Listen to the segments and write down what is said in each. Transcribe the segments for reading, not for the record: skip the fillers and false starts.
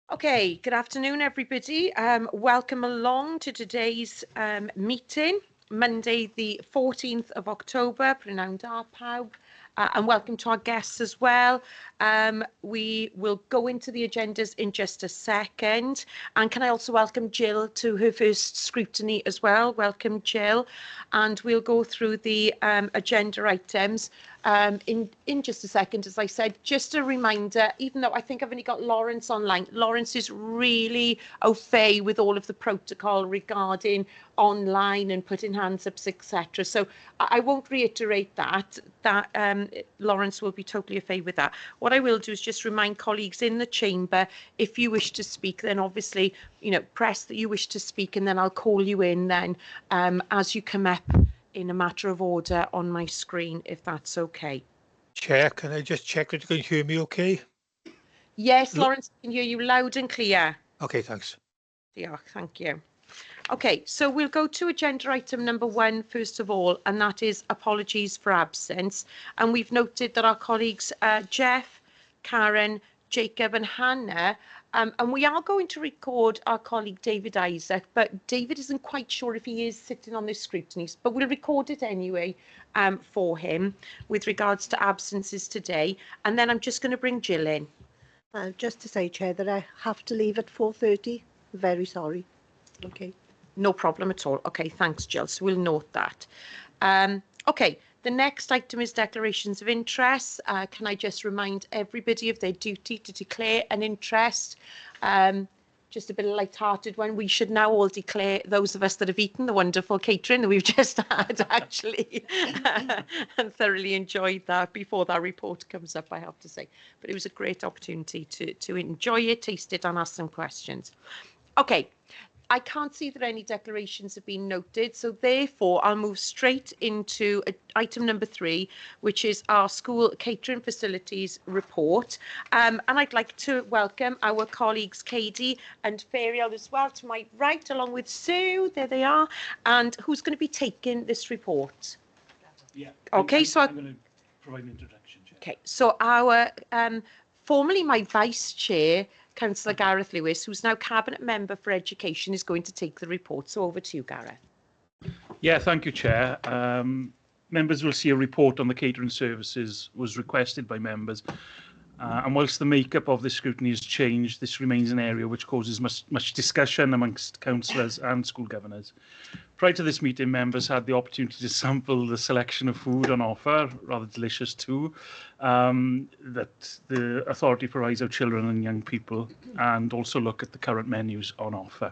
Okay, good afternoon, everybody. Welcome along to today's meeting, Monday, the 14th of October, prynawn da pawb, and welcome to our guests as well. We will go into the agendas in just a second. And can I also welcome Jill to her first scrutiny as well? Welcome, Jill. And we'll go through the agenda items. In just a second, as I said, just a reminder, even though I think I've only got Lawrence online, Lawrence is really au fait with all of the protocol regarding online and putting hands up, etc. So I won't reiterate that Lawrence will be totally au fait with that. What I will do is just remind colleagues in the chamber, if you wish to speak, then obviously, press that you wish to speak, and then I'll call you in then as you come up in a matter of order on my screen, if that's okay. Chair, can I just check that you can hear me okay? Yes, Lawrence, I can hear you loud and clear. Okay, thanks. Yeah, thank you. Okay, so we'll go to agenda item number 1 first of all, and that is apologies for absence. And we've noted that our colleagues Jeff, Karen, Jacob and Hannah, and we are going to record our colleague David Isaac, but David isn't quite sure if he is sitting on the scrutinies, but we'll record it anyway for him with regards to absences today. And then I'm just going to bring Jill in. Just to say, Chair, that I have to leave at 4:30. Very sorry. Okay. No problem at all. Okay, thanks, Jill. So we'll note that. Okay, the next item is declarations of interest. Can I just remind everybody of their duty to declare an interest? Just a bit of a light-hearted one. We should now all declare, those of us that have eaten the wonderful catering that we've just had, actually, and thoroughly enjoyed that before that report comes up, I have to say. But it was a great opportunity to enjoy it, taste it, and ask some questions. Okay. I can't see that any declarations have been noted, so therefore I'll move straight into item number 3, which is our school catering facilities report. And I'd like to welcome our colleagues Katie and Ferial as well to my right, along with Sue. There they are. And who's going to be taking this report? Yeah. Okay, so I'm going to provide an introduction. Chair. Okay, so our formerly my vice chair, Councillor Gareth Lewis, who's now Cabinet Member for Education, is going to take the report. So over to you, Gareth. Yeah, thank you, Chair. Members will see a report on the catering services was requested by members. And whilst the makeup of the scrutiny has changed, this remains an area which causes much discussion amongst councillors and school governors. Prior to this meeting, members had the opportunity to sample the selection of food on offer, rather delicious too, that the authority provides our children and young people, and also look at the current menus on offer.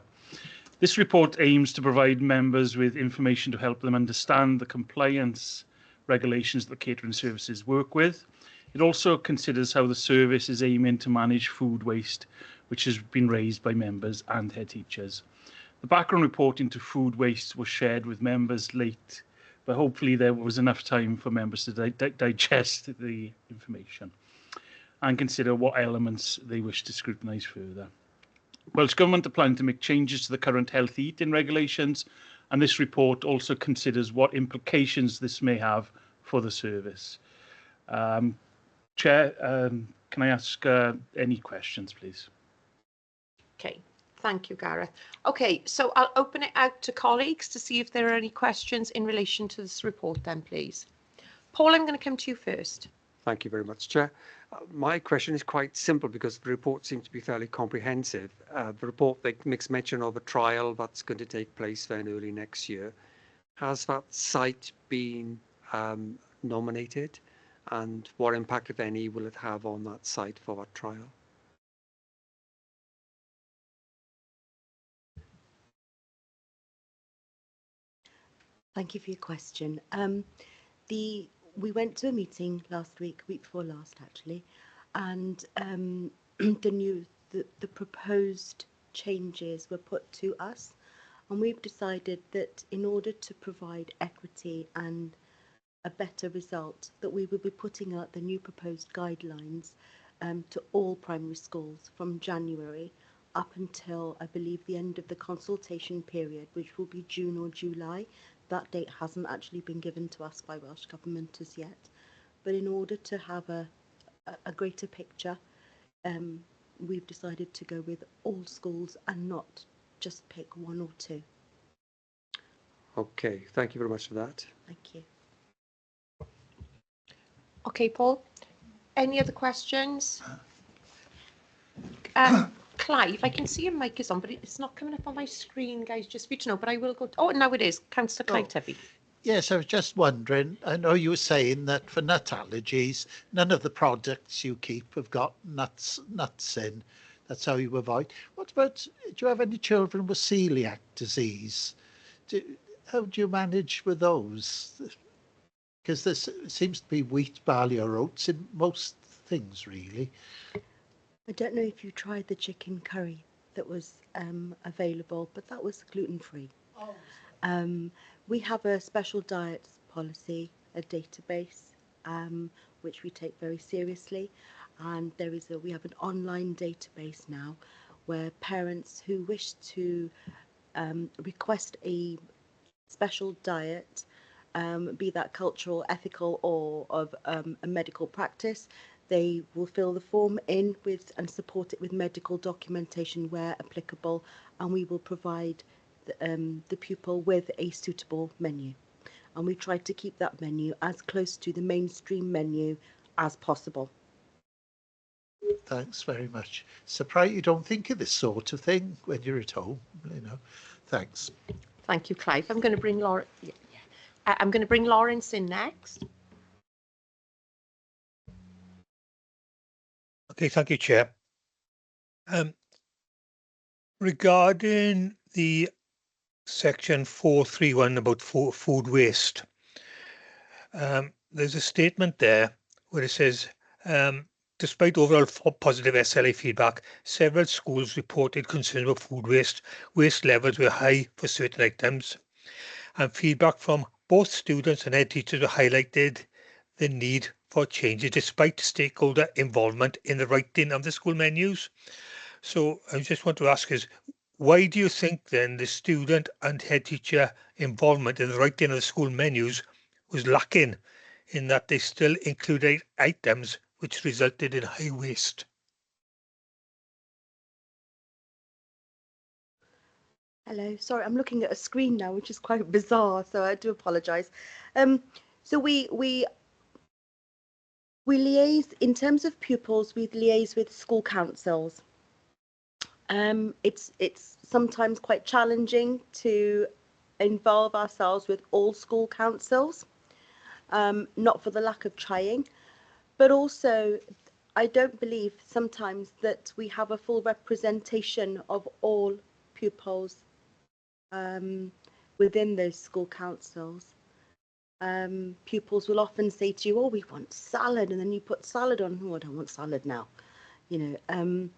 This report aims to provide members with information to help them understand the compliance regulations that catering services work with. It also considers how the service is aiming to manage food waste, which has been raised by members and head teachers. The background report into food waste was shared with members late, but hopefully there was enough time for members to digest the information and consider what elements they wish to scrutinise further. Welsh Government are planning to make changes to the current healthy eating regulations, and this report also considers what implications this may have for the service. Chair, can I ask any questions, please? Okay, thank you, Gareth. Okay, so I'll open it out to colleagues to see if there are any questions in relation to this report then, please. Paul, I'm going to come to you first. Thank you very much, Chair. My question is quite simple because the report seems to be fairly comprehensive. The report makes mention of a trial that's going to take place very early next year. Has that site been nominated? And what impact, if any, will it have on that site for that trial? Thank you for your question. We went to a meeting last week before last actually, and the proposed changes were put to us, and we've decided that in order to provide equity and a better result, that we will be putting out the new proposed guidelines to all primary schools from January up until, I believe, the end of the consultation period, which will be June or July. That date hasn't actually been given to us by Welsh Government as yet. But in order to have a greater picture, we've decided to go with all schools and not just pick one or two. Okay, thank you very much for that. Thank you. Okay, Paul. Any other questions? Clive, I can see your mic is on, but it's not coming up on my screen, guys, just for you to know, but I will go. Oh, now it is. Councillor Clive Tubby. Yes, I was just wondering, I know you were saying that for nut allergies, none of the products you keep have got nuts in. That's how you avoid. What about, do you have any children with celiac disease? How do you manage with those? Because there seems to be wheat, barley or oats in most things, really. I don't know if you tried the chicken curry that was available, but that was gluten-free. We have a special diets policy, a database, which we take very seriously, and we have an online database now where parents who wish to request a special diet, be that cultural, ethical, or of a medical practice, they will fill the form in with and support it with medical documentation where applicable, and we will provide the pupil with a suitable menu. And we try to keep that menu as close to the mainstream menu as possible. Thanks very much. Surprised you don't think of this sort of thing when you're at home, you know. Thanks. Thank you, Clive. I'm going to bring Laura. I'm going to bring Lawrence in next. Okay, thank you, Chair. Regarding the section 431 about food waste, there's a statement there where it says, despite overall positive SLA feedback, several schools reported concerns about food waste. Waste levels were high for certain items, and feedback from both students and head teachers highlighted the need for changes despite stakeholder involvement in the writing of the school menus. So I just want to ask is, why do you think then the student and head teacher involvement in the writing of the school menus was lacking, in that they still included items which resulted in high waste? Hello, sorry, I'm looking at a screen now, which is quite bizarre, so I do apologise. So we liaise, in terms of pupils, we liaise with school councils. It's sometimes quite challenging to involve ourselves with all school councils, not for the lack of trying, but also I don't believe sometimes that we have a full representation of all pupils within those school councils. Pupils will often say to you, oh, we want salad, and then you put salad on. Oh, I don't want salad now. You know,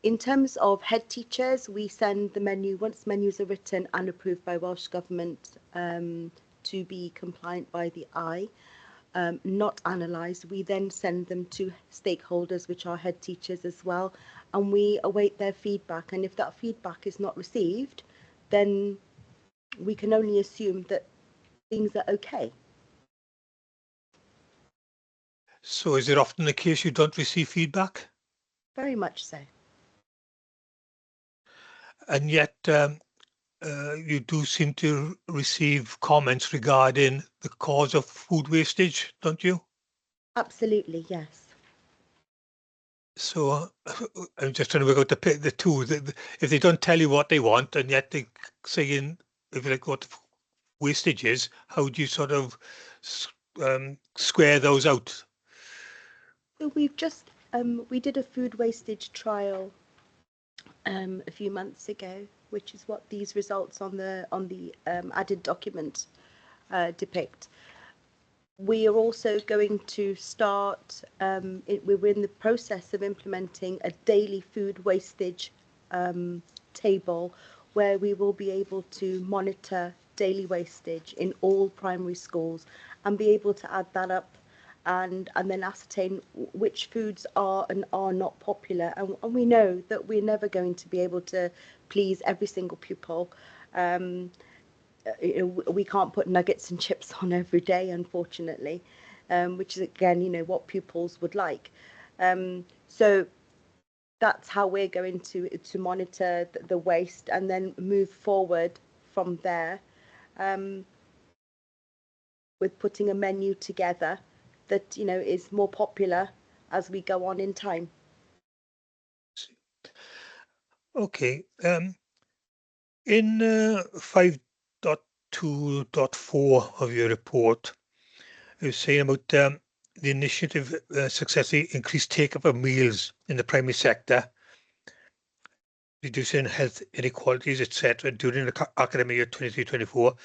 in terms of head teachers, we send the menu, once menus are written and approved by Welsh Government to be compliant by the eye, not analysed, we then send them to stakeholders, which are head teachers as well, and we await their feedback. And if that feedback is not received, then we can only assume that things are okay. So is it often the case you don't receive feedback? Very much so. And yet you do seem to receive comments regarding the cause of food wastage, don't you? Absolutely, yes. So I'm just trying to work out the two. If they don't tell you what they want, and yet they saying, if you like, what the wastage is, how do you sort of square those out? So we've just we did a food wastage trial a few months ago, which is what these results on the added document depict. We are also going to start, we're in the process of implementing a daily food wastage table where we will be able to monitor daily wastage in all primary schools and be able to add that up and then ascertain which foods are and are not popular. And we know that we're never going to be able to please every single pupil. We can't put nuggets and chips on every day, unfortunately, which is, again, you know, what pupils would like. So that's how we're going to monitor the waste and then move forward from there, with putting a menu together that, you know, is more popular as we go on in time. Okay. In 5.2.4 of your report, you're saying about the initiative successfully increased take-up of meals in the primary sector, reducing health inequalities, etc., during the academic year 23-24,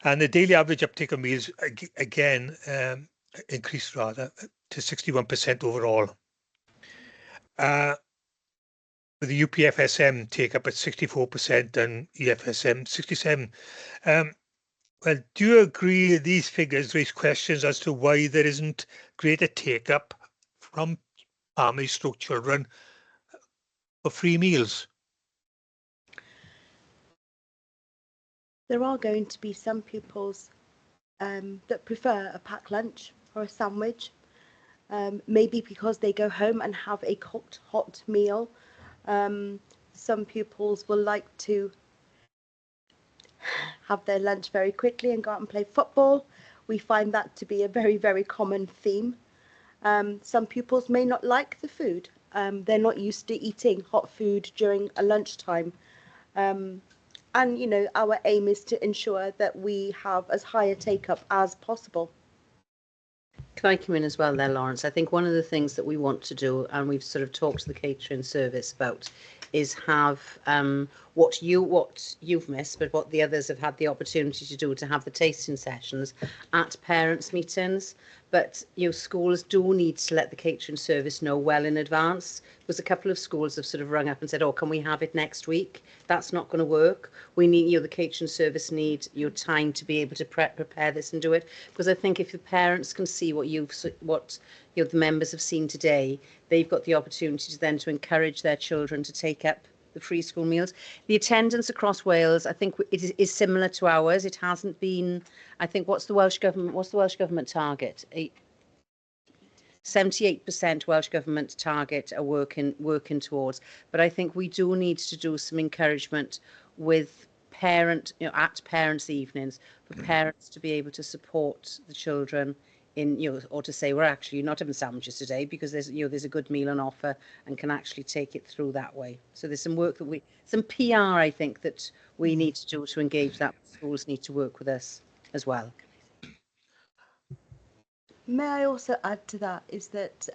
and the daily average uptake of meals again increased rather to 61% overall. With the UPFSM take up at 64% and EFSM 67%. Well, do you agree these figures raise questions as to why there isn't greater take up from families stroke children for free meals? There are going to be some pupils that prefer a packed lunch or a sandwich, maybe because they go home and have a cooked hot meal. Some pupils will like to have their lunch very quickly and go out and play football. We find that to be a very, very common theme. Some pupils may not like the food. They're not used to eating hot food during a lunchtime. And, you know, our aim is to ensure that we have as high a take-up as possible. Can I come in as well there, Lawrence? I think one of the things that we want to do, and we've sort of talked to the catering service about, is have what you've missed, but what the others have had the opportunity to do, to have the tasting sessions at parents' meetings. But schools do need to let the catering service know well in advance, because a couple of schools have sort of rung up and said, "Oh, can we have it next week?" That's not going to work. We need the catering service need your time to be able to prepare this and do it, because I think if the parents can see what the members have seen today, they've got the opportunity to then to encourage their children to take up the free school meals. The attendance across Wales, I think, it is similar to ours. It hasn't been. I think what's the Welsh government target? 78% Welsh Government target are working towards. But I think we do need to do some encouragement with at parents' evenings, for parents to be able to support the children in, or to say, we're actually not having sandwiches today because there's a good meal on offer, and can actually take it through that way. So there's some work that some PR, I think, that we need to do to engage that. Schools need to work with us as well. May I also add to that is that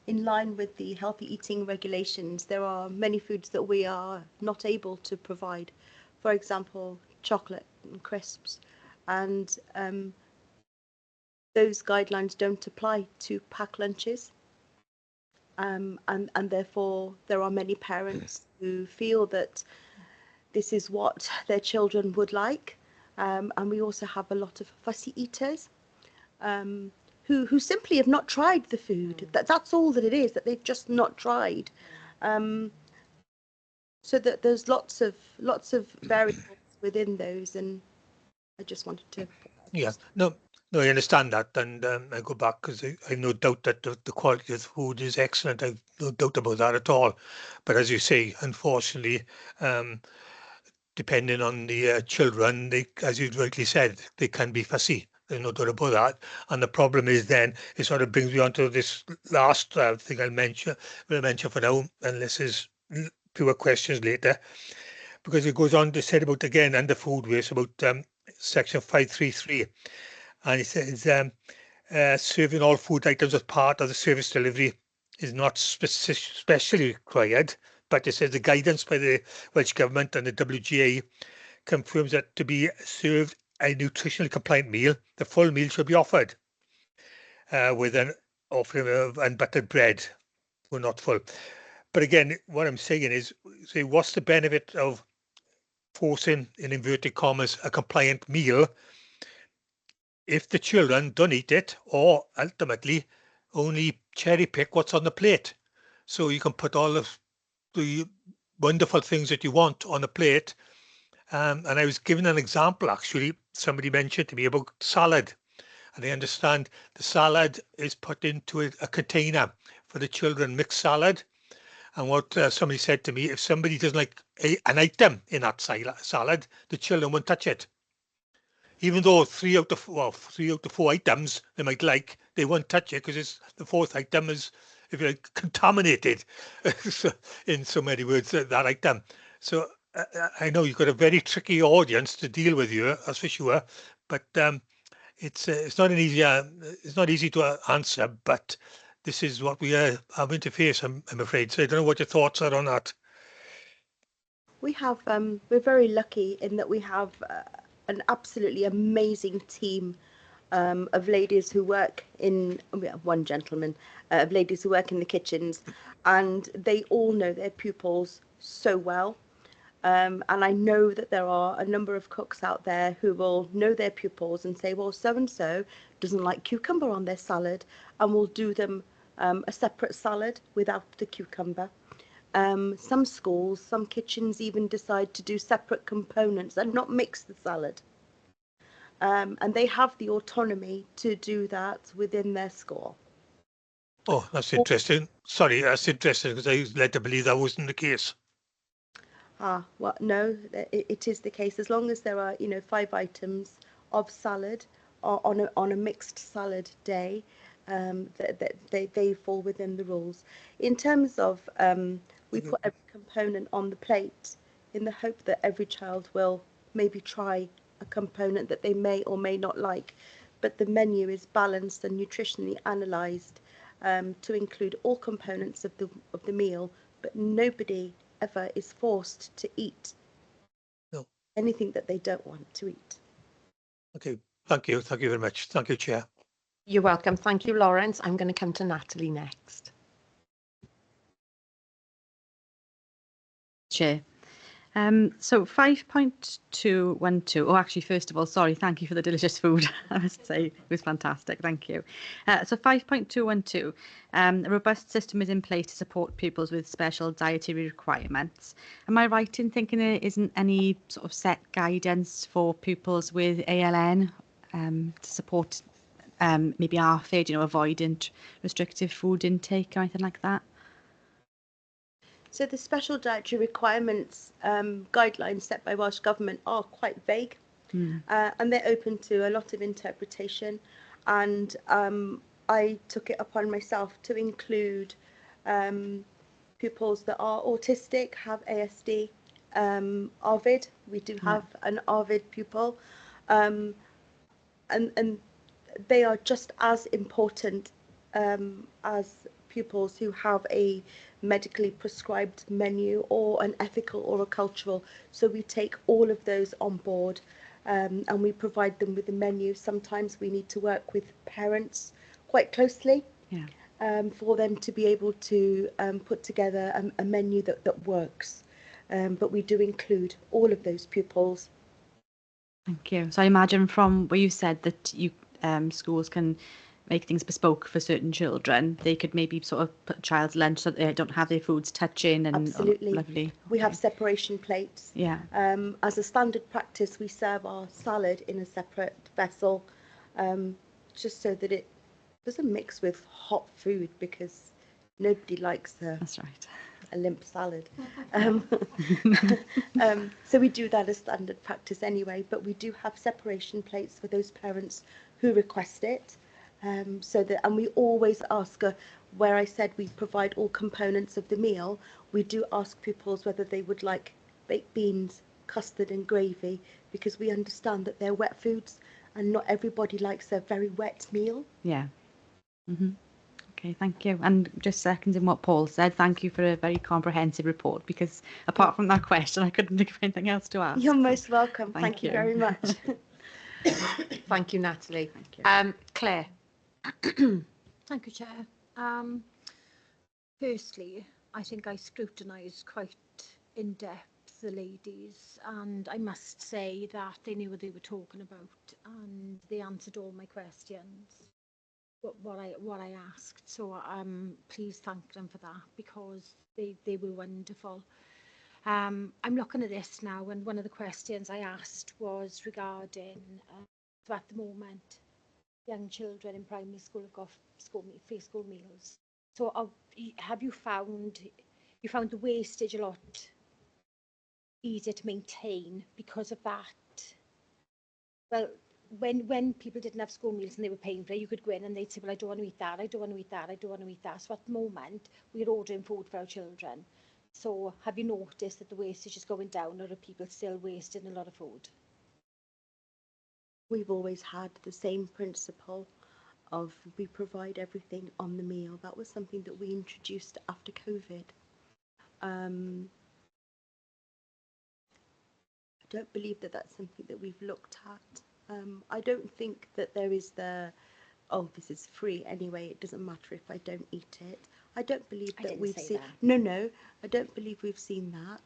in line with the healthy eating regulations, there are many foods that we are not able to provide. For example, chocolate and crisps, and those guidelines don't apply to packed lunches. And therefore there are many parents who feel that this is what their children would like. And we also have a lot of fussy eaters who simply have not tried the food. That's all that it is, that they've just not tried. So that there's lots of variables within those, and I just wanted to. Yeah, no, I understand that, and I go back because I've no doubt that the quality of the food is excellent. I've no doubt about that at all. But as you say, unfortunately, depending on the children, as you rightly said, they can be fussy. There's no doubt about that. And the problem is then, it sort of brings me on to this last thing I'll mention for now, unless there's fewer questions later, because it goes on to say about, again, under food waste, about section 533. And it says, serving all food items as part of the service delivery is not specially required, but it says the guidance by the Welsh Government and the WGA confirms that to be served a nutritionally compliant meal, the full meal should be offered with an offering of unbuttered bread, or not full. But again, what I'm saying is, say, what's the benefit of forcing, in inverted commas, a compliant meal if the children don't eat it, or ultimately only cherry pick what's on the plate? So you can put all of the wonderful things that you want on a plate. And I was given an example, actually. Somebody mentioned to me about salad. And I understand the salad is put into a container for the children, mixed salad. And what somebody said to me, if somebody doesn't like an item in that salad, the children won't touch it. Even though 3 out of 4 items they might like, they won't touch it because it's the fourth item is, if you like, contaminated in so many words, that item. So I know you've got a very tricky audience to deal with here, that's for sure. But it's not easy to answer. But this is what we are having to face, I'm afraid. So I don't know what your thoughts are on that. We have, we're very lucky in that we have an absolutely amazing team of ladies who work in, we have one gentleman, of ladies who work in the kitchens, and they all know their pupils so well. And I know that there are a number of cooks out there who will know their pupils and say, well, so-and-so doesn't like cucumber on their salad, and will do them a separate salad without the cucumber. Some schools, some kitchens even decide to do separate components and not mix the salad. And they have the autonomy to do that within their school. Oh, that's interesting. Sorry, that's interesting because I was led to believe that wasn't the case. Well, no, it is the case. As long as there are, 5 items of salad on a mixed salad day, that they fall within the rules. In terms of, we put every component on the plate in the hope that every child will maybe try a component that they may or may not like, but the menu is balanced and nutritionally analysed to include all components of the meal, but nobody ever is forced to eat anything that they don't want to eat. Okay, thank you very much. Thank you, Chair. You're welcome. Thank you, Lawrence. I'm going to come to Natalie next. Chair. So 5.212, oh, actually, first of all, sorry, thank you for the delicious food. I must say, it was fantastic. Thank you. So 5.212, a robust system is in place to support pupils with special dietary requirements. Am I right in thinking there isn't any sort of set guidance for pupils with ALN to support maybe ARFID, avoiding restrictive food intake or anything like that? So the special dietary requirements guidelines set by Welsh Government are quite vague, and they're open to a lot of interpretation. And I took it upon myself to include pupils that are autistic, have ASD, ARVID. We do have an ARVID pupil, and they are just as important as pupils who have a medically prescribed menu or an ethical or a cultural. So we take all of those on board, and we provide them with a menu. Sometimes we need to work with parents quite closely for them to be able to put together a menu that works. But we do include all of those pupils. Thank you. So I imagine from where you said that you schools can make things bespoke for certain children, they could maybe sort of put a child's lunch so that they don't have their foods touching. And absolutely. Lovely. We have separation plates. Yeah. As a standard practice, we serve our salad in a separate vessel, just so that it doesn't mix with hot food, because nobody likes That's right. a limp salad. So we do that as standard practice anyway, but we do have separation plates for those parents who request it. So that, and we always ask, where I said we provide all components of the meal, we do ask pupils whether they would like baked beans, custard and gravy, because we understand that they're wet foods and not everybody likes a very wet meal. Yeah. Okay, thank you. And just seconding what Paul said, thank you for a very comprehensive report, because apart from that question, I couldn't think of anything else to ask. You're most welcome. Thank Thank you you. very much. Thank you, Natalie. Thank you. Claire. Thank you, Chair. Firstly, I think I scrutinised quite in depth the ladies, and I must say that they knew what they were talking about, and they answered all my questions, what I asked. So please thank them for that, because they were wonderful. I'm looking at this now, and one of the questions I asked was regarding so at the moment, young children in primary school have got free school meals. So have you found you found the wastage a lot easier to maintain because of that. Well, when people didn't have school meals and they were paying for it, you could go in and they'd say, well, I don't want to eat that, I don't want to eat that, I don't want to eat that. So at the moment, we're ordering food for our children. So have you noticed that the wastage is going down, or are people still wasting a lot of food? We've always had the same principle of we provide everything on the meal. That was something that we introduced after COVID. I don't believe that that's something that we've looked at. I don't think that there is oh, this is free anyway, it doesn't matter if I don't eat it. I don't believe that we've seen that. No, I don't believe we've seen that.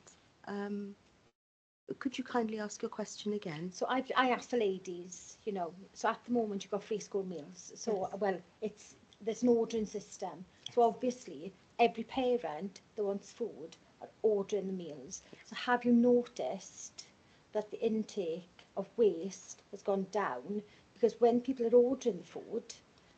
Could you kindly ask your question again? So I asked the ladies, you know, so at the moment you've got free school meals. So, yes. Well, there's an ordering system. So obviously every parent that wants food are ordering the meals. So have you noticed that the intake of waste has gone down? Because when people are ordering the food,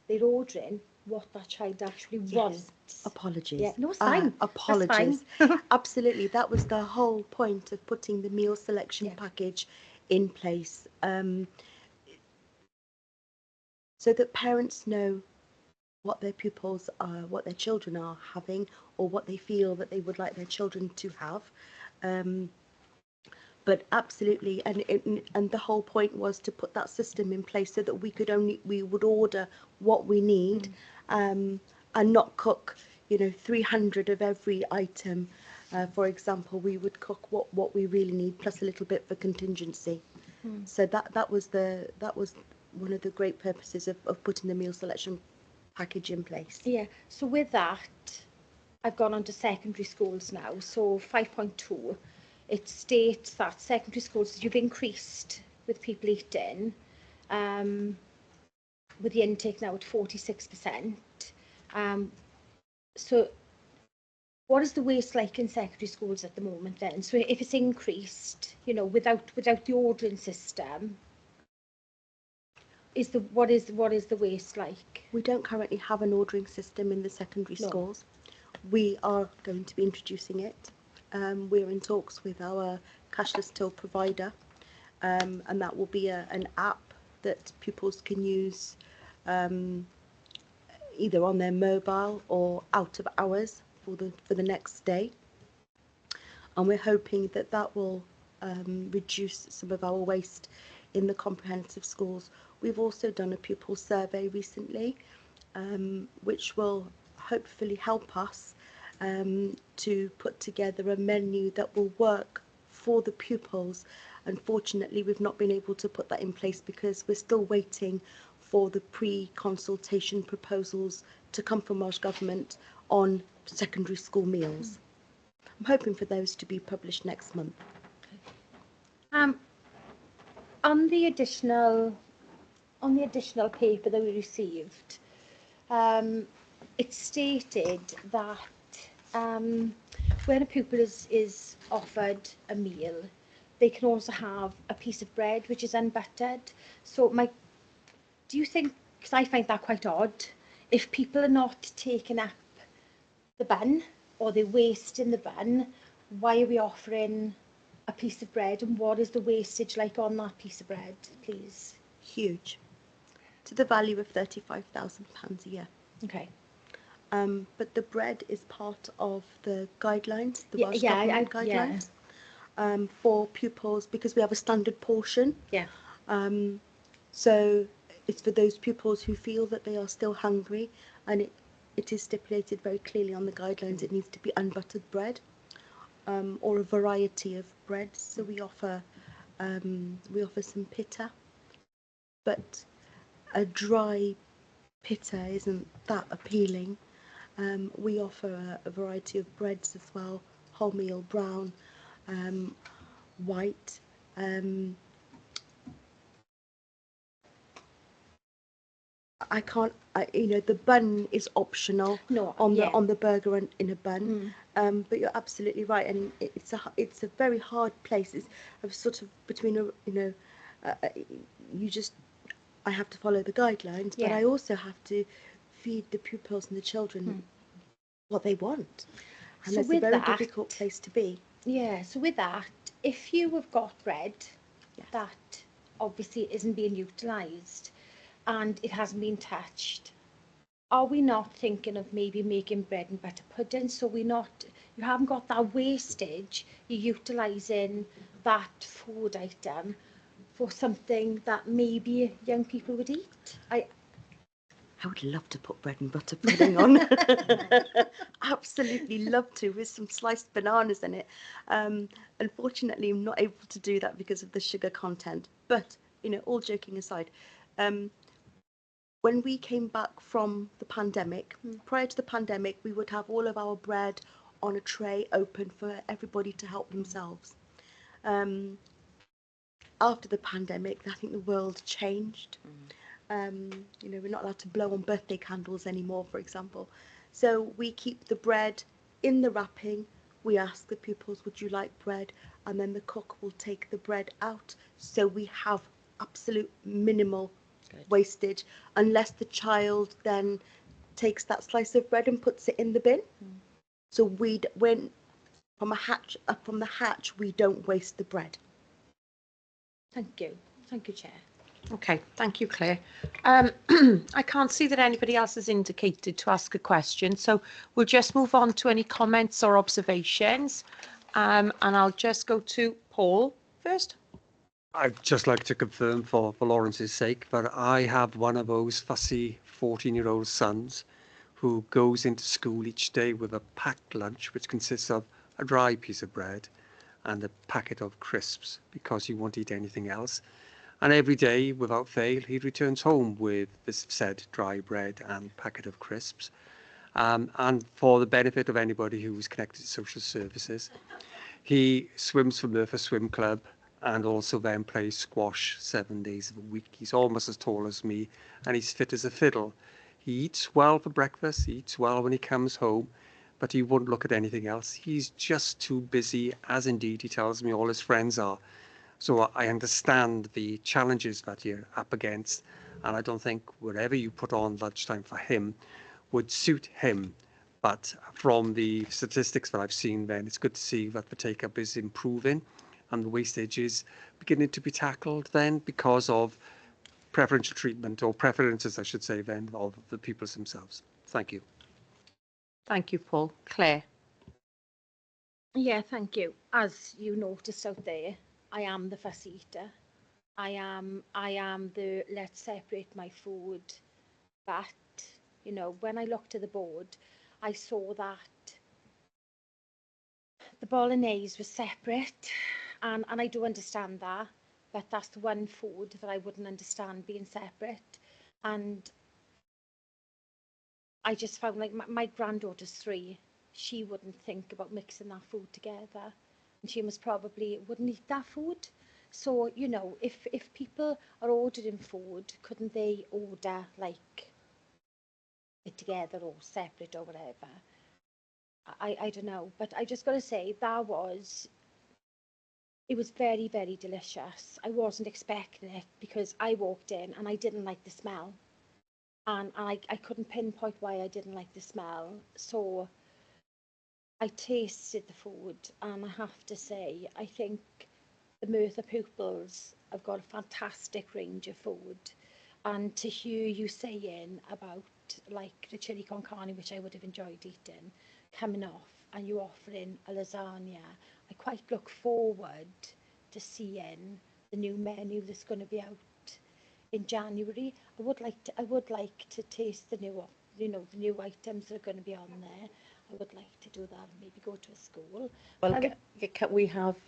they're ordering what that child actually wants. Apologies. Yeah, no, it's fine. Apologies. Fine. Absolutely. That was the whole point of putting the meal selection package in place, so that parents know what their pupils are, what their children are having, or what they feel that they would like their children to have. But absolutely, and the whole point was to put that system in place so that we would order what we need, and not cook, you know, 300 of every item. For example, we would cook what we really need plus a little bit for contingency. So that was one of the great purposes of putting the meal selection package in place. Yeah. So with that, I've gone on to secondary schools now. So 5.2. It states that secondary schools, you've increased with people eating, with the intake now at 46%. So what is the waste like in secondary schools at the moment then? So if it's increased, you know, without the ordering system, what is the waste like? We don't currently have an ordering system in the secondary schools. We are going to be introducing it. We're in talks with our cashless till provider, and that will be an app that pupils can use either on their mobile or out of hours for the next day. And we're hoping that will reduce some of our waste in the comprehensive schools. We've also done a pupil survey recently, which will hopefully help us to put together a menu that will work for the pupils. Unfortunately, we've not been able to put that in place because we're still waiting for the pre-consultation proposals to come from Welsh Government on secondary school meals. I'm hoping for those to be published next month. On the additional paper that we received, it stated that when a pupil is offered a meal, they can also have a piece of bread which is unbuttered. So do you think, because I find that quite odd, if people are not taking up the bun or they're wasting the bun, why are we offering a piece of bread, and what is the wastage like on that piece of bread, please? Huge, to the value of £35,000 a year. Okay. But the bread is part of the guidelines, the Welsh Government guidelines, for pupils, because we have a standard portion. Yeah. So it's for those pupils who feel that they are still hungry, and it is stipulated very clearly on the guidelines it needs to be unbuttered bread, or a variety of breads. So we offer some pitta, but a dry pitta isn't that appealing. We offer a variety of breads as well, wholemeal, brown, white. The bun is optional on the burger and in a bun. But you're absolutely right, and it's a very hard place. It's sort of between I have to follow the guidelines, but I also have to feed the pupils and the children what they want. And So it's a with very that, difficult place to be. yeah, so with that, if you have got bread Yes. that obviously isn't being utilised and it hasn't been touched, are we not thinking of maybe making bread and butter pudding? So you haven't got that wastage, you're utilising that food item for something that maybe young people would eat. I would love to put bread and butter pudding on. Absolutely love to, with some sliced bananas in it. Unfortunately, I'm not able to do that because of the sugar content. But, all joking aside, when we came back from the pandemic, prior to the pandemic, we would have all of our bread on a tray open for everybody to help themselves. After the pandemic, I think the world changed. We're not allowed to blow on birthday candles anymore, for example. So we keep the bread in the wrapping. We ask the pupils, would you like bread? And then the cook will take the bread out. So we have absolute minimal wastage, unless the child then takes that slice of bread and puts it in the bin. So when from the hatch, we don't waste the bread. Thank you, Chair. Okay, thank you, Claire. I can't see that anybody else has indicated to ask a question, so we'll just move on to any comments or observations. And I'll just go to Paul first. I'd just like to confirm for Lawrence's sake that I have one of those fussy 14-year-old sons who goes into school each day with a packed lunch, which consists of a dry piece of bread and a packet of crisps, because he won't eat anything else. And every day, without fail, he returns home with this said dry bread and packet of crisps. And for the benefit of anybody who's connected to social services, he swims for Merthyr Swim Club and also then plays squash 7 days of a week. He's almost as tall as me and he's fit as a fiddle. He eats well for breakfast, he eats well when he comes home, but he won't look at anything else. He's just too busy, as indeed he tells me all his friends are. So I understand the challenges that you're up against, and I don't think whatever you put on lunchtime for him would suit him. But from the statistics that I've seen, then it's good to see that the take-up is improving and the wastage is beginning to be tackled then because of preferential treatment, or preferences, I should say, then, of the pupils themselves. Thank you. Thank you, Paul. Claire. Yeah, thank you. As you noticed out there, I am the fussy eater. I am the let's separate my food. But, when I looked at the board, I saw that the bolognese was separate, and I do understand that, but that's the one food that I wouldn't understand being separate. And I just found, like, my granddaughter's 3, she wouldn't think about mixing that food together, and she must probably wouldn't eat that food. So, if people are ordering food, couldn't they order, like, it together or separate or whatever? I don't know, but I just got to say it was very, very delicious. I wasn't expecting it because I walked in and I didn't like the smell, and I couldn't pinpoint why I didn't like the smell. So I tasted the food, and I have to say, I think the Merthyr pupils have got a fantastic range of food. And to hear you saying about, like, the chili con carne, which I would have enjoyed eating, coming off, and you offering a lasagna, I quite look forward to seeing the new menu that's going to be out in January. I would like to taste the new items that are going to be on there. I would like to do that and maybe go to a school. Well,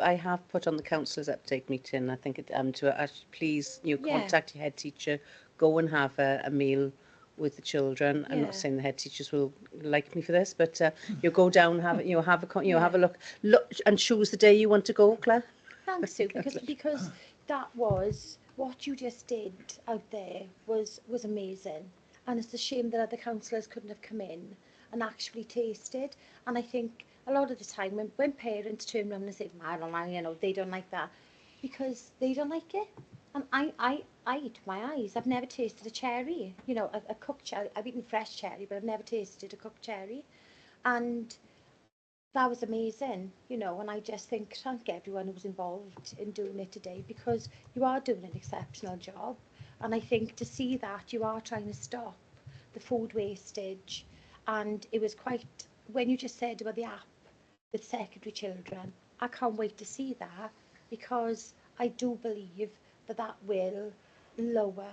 I have put on the councillors' update meeting, I think, to please, Yeah. contact your head teacher, go and have a meal with the children. I'm Yeah. not saying the head teachers will like me for this, but you go down, have a look and choose the day you want to go, Claire. Thanks, Sue, because that was what you just did out there was amazing, and it's a shame that other councillors couldn't have come in and actually tasted. And I think a lot of the time when parents turn around and say, I don't like, they don't like that, because they don't like it. And I eat my eyes. I've never tasted a cherry, a cooked cherry. I've eaten fresh cherry, but I've never tasted a cooked cherry. And that was amazing, you know, and I just think thank everyone who was involved in doing it today, because you are doing an exceptional job. And I think to see that you are trying to stop the food wastage, and it was quite, when you just said about the app with secondary children, I can't wait to see that, because I do believe that that will lower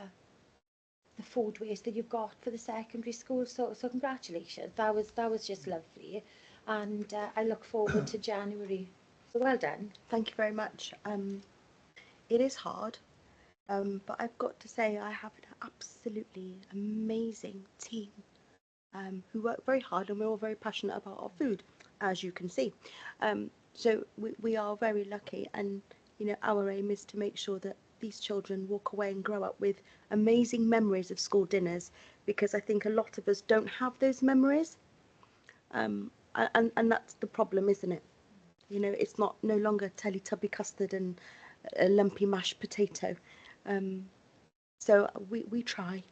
the food waste that you've got for the secondary school. So congratulations, that was just lovely, and I look forward to January. So well done. Thank you very much. It is hard, but I've got to say I have an absolutely amazing team who work very hard, and we're all very passionate about our food, as you can see. So we are very lucky, and you know, our aim is to make sure that these children walk away and grow up with amazing memories of school dinners, because I think a lot of us don't have those memories, and that's the problem, isn't it? You know, it's no longer Teletubby custard and a lumpy mashed potato. So we try,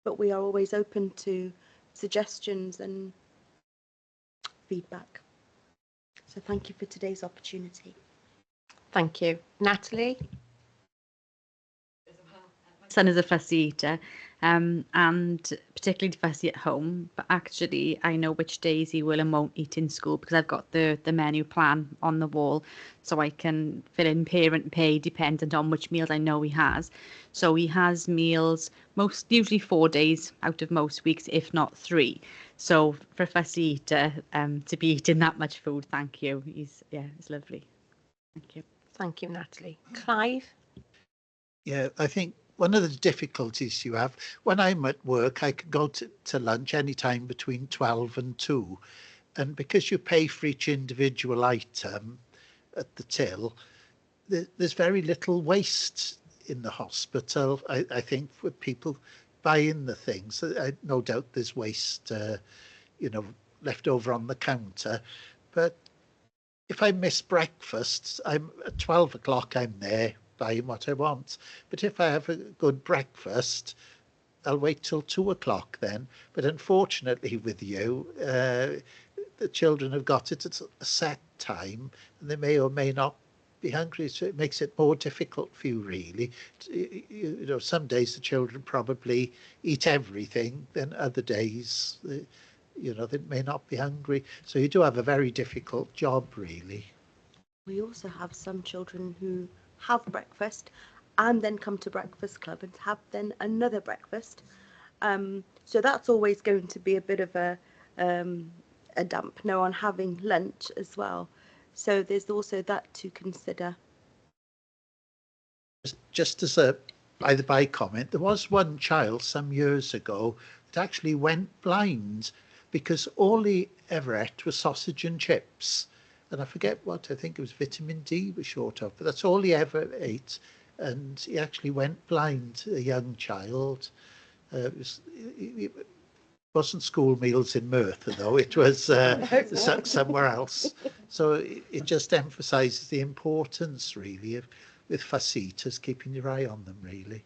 but we are always open to suggestions and feedback. So thank you for today's opportunity. Thank you. Natalie? Son is a fussy eater, and particularly fussy at home, but actually I know which days he will and won't eat in school, because I've got the menu plan on the wall, so I can fill in parent pay dependent on which meals I know he has. So he has meals usually 4 days out of most weeks, if not 3. So for a fussy eater, to be eating that much food, thank you. It's lovely. Thank you. Thank you, Natalie. Clive? Yeah, I think one of the difficulties you have, when I'm at work, I can go to lunch any time between 12 and 2. And because you pay for each individual item at the till, there's very little waste in the hospital. I think with people buying the things, no doubt there's waste, left over on the counter. But if I miss breakfast, I'm at 12 o'clock, I'm there buying what I want. But if I have a good breakfast, I'll wait till 2 o'clock then. But unfortunately with you, the children have got it at a set time, and they may or may not be hungry, so it makes it more difficult for you, really. You know, some days the children probably eat everything, then other days, they may not be hungry. So you do have a very difficult job, really. We also have some children who have breakfast and then come to breakfast club and have then another breakfast. So that's always going to be a bit of a dampener on having lunch as well. So there's also that to consider. Just as a by-the-by comment, there was one child some years ago that actually went blind because all he ever ate was sausage and chips. And I forget what, I think it was vitamin D was short of, but that's all he ever ate. And he actually went blind, a young child. It wasn't school meals in Merthyr, though. It was somewhere else. So it just emphasises the importance, really, of with fussy eaters, keeping your eye on them, really.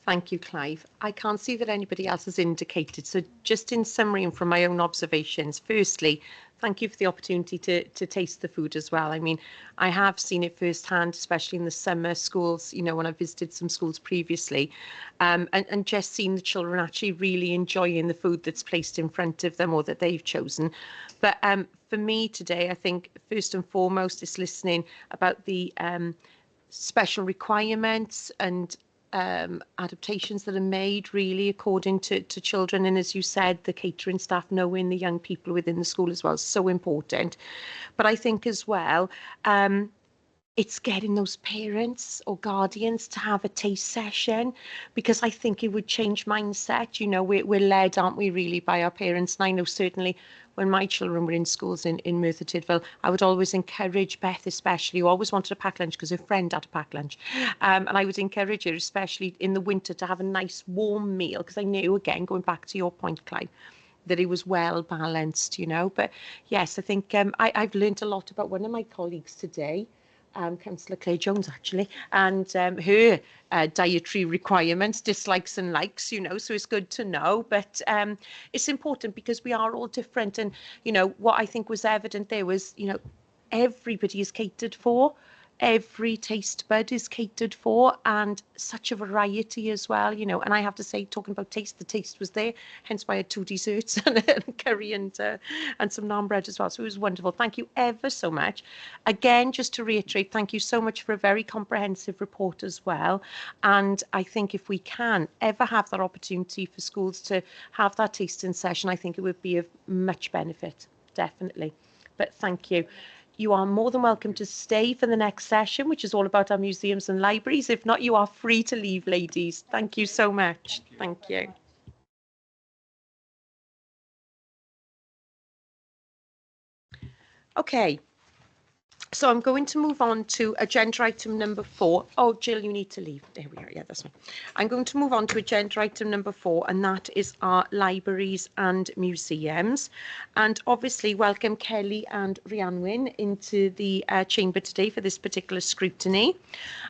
Thank you, Clive. I can't see that anybody else has indicated. So just in summary and from my own observations, firstly, thank you for the opportunity to taste the food as well. I mean, I have seen it firsthand, especially in the summer schools, you know, when I visited some schools previously, and just seeing the children actually really enjoying the food that's placed in front of them or that they've chosen. But for me today, I think first and foremost is listening about the special requirements and adaptations that are made really according to children, and as you said, the catering staff knowing the young people within the school as well is so important. But I think as well, it's getting those parents or guardians to have a taste session, because I think it would change mindset. You know, we're led, aren't we, really, by our parents. And I know certainly when my children were in schools in Merthyr Tydfil, I would always encourage Beth, especially, who always wanted a packed lunch because her friend had a packed lunch. And I would encourage her, especially in the winter, to have a nice warm meal, because I knew, again, going back to your point, Clive, that it was well balanced, you know. But yes, I think I've learned a lot about one of my colleagues today. Councillor Claire Jones actually, and her dietary requirements, dislikes and likes, you know, so it's good to know. But it's important because we are all different. And, you know, what I think was evident there was, you know, everybody is catered for. Every taste bud is catered for, and such a variety as well, you know. And I have to say, talking about taste, the taste was there, hence why I had 2 desserts and a curry and some naan bread as well. So it was wonderful. Thank you ever so much. Again, just to reiterate, thank you so much for a very comprehensive report as well. And I think if we can ever have that opportunity for schools to have that tasting session, I think it would be of much benefit, definitely. But thank you. You are more than welcome to stay for the next session, which is all about our museums and libraries. If not, you are free to leave, ladies. Thank you so much. Thank you. Okay. So I'm going to move on to agenda item number 4. Oh, Jill, you need to leave. There we are. Yeah, that's fine. I'm going to move on to agenda item number 4, and that is our libraries and museums. And obviously, welcome Kelly and Rhiannon into the chamber today for this particular scrutiny.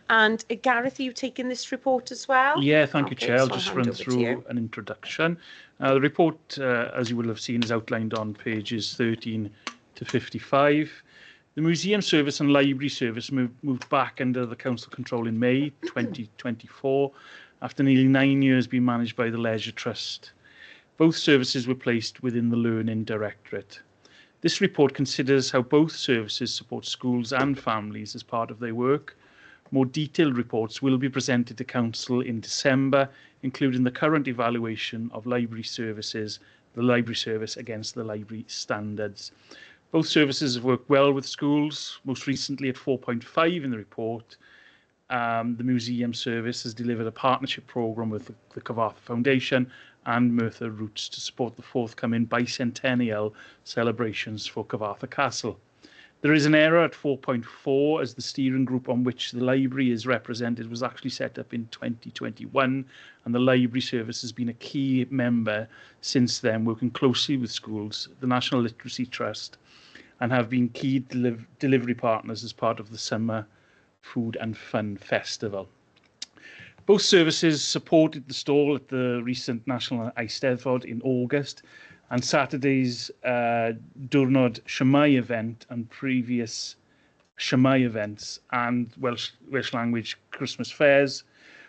And Gareth, are you taking this report as well? Yeah, thank you, Okay, Chair. I'll so just hand run over to through you. an introduction. The report, as you will have seen, is outlined on pages 13 to 55. The Museum Service and Library Service moved back under the Council control in May 2024, after nearly 9 years being managed by the Leisure Trust. Both services were placed within the Learning Directorate. This report considers how both services support schools and families as part of their work. More detailed reports will be presented to Council in December, including the current evaluation of library services, the library service against the library standards. Both services have worked well with schools, most recently at 4.5 in the report. The Museum Service has delivered a partnership programme with the Cyfarthfa Foundation and Merthyr Roots to support the forthcoming bicentennial celebrations for Cyfarthfa Castle. There is an error at 4.4, as the steering group on which the library is represented was actually set up in 2021, and the library service has been a key member since then, working closely with schools, the National Literacy Trust, and have been key delivery partners as part of the Summer Food and Fun Festival. Both services supported the stall at the recent National Eisteddfod in August, and Saturday's Diwrnod Siamai event and previous Siamai events and Welsh language Christmas fairs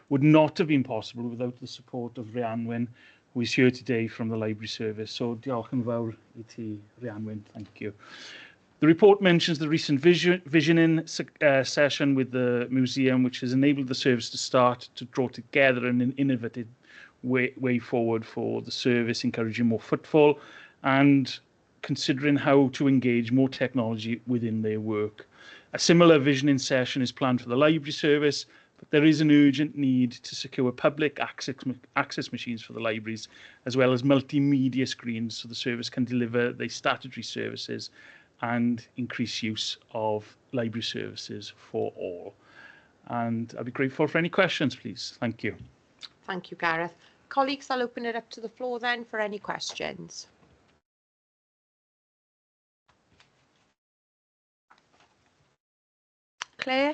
would not have been possible without the support of Rhiannon, who is here today from the Library Service. So diolch yn fawr I ti, Rhiannon. Thank you. The report mentions the recent visioning session with the museum, which has enabled the service to start to draw together an innovative way forward for the service, encouraging more footfall and considering how to engage more technology within their work. A similar visioning session is planned for the library service, but there is an urgent need to secure public access machines for the libraries, as well as multimedia screens, so the service can deliver their statutory services and increase use of library services for all. And I'd be grateful for any questions, please. Thank you. Thank you, Gareth. Colleagues, I'll open it up to the floor then for any questions. Claire?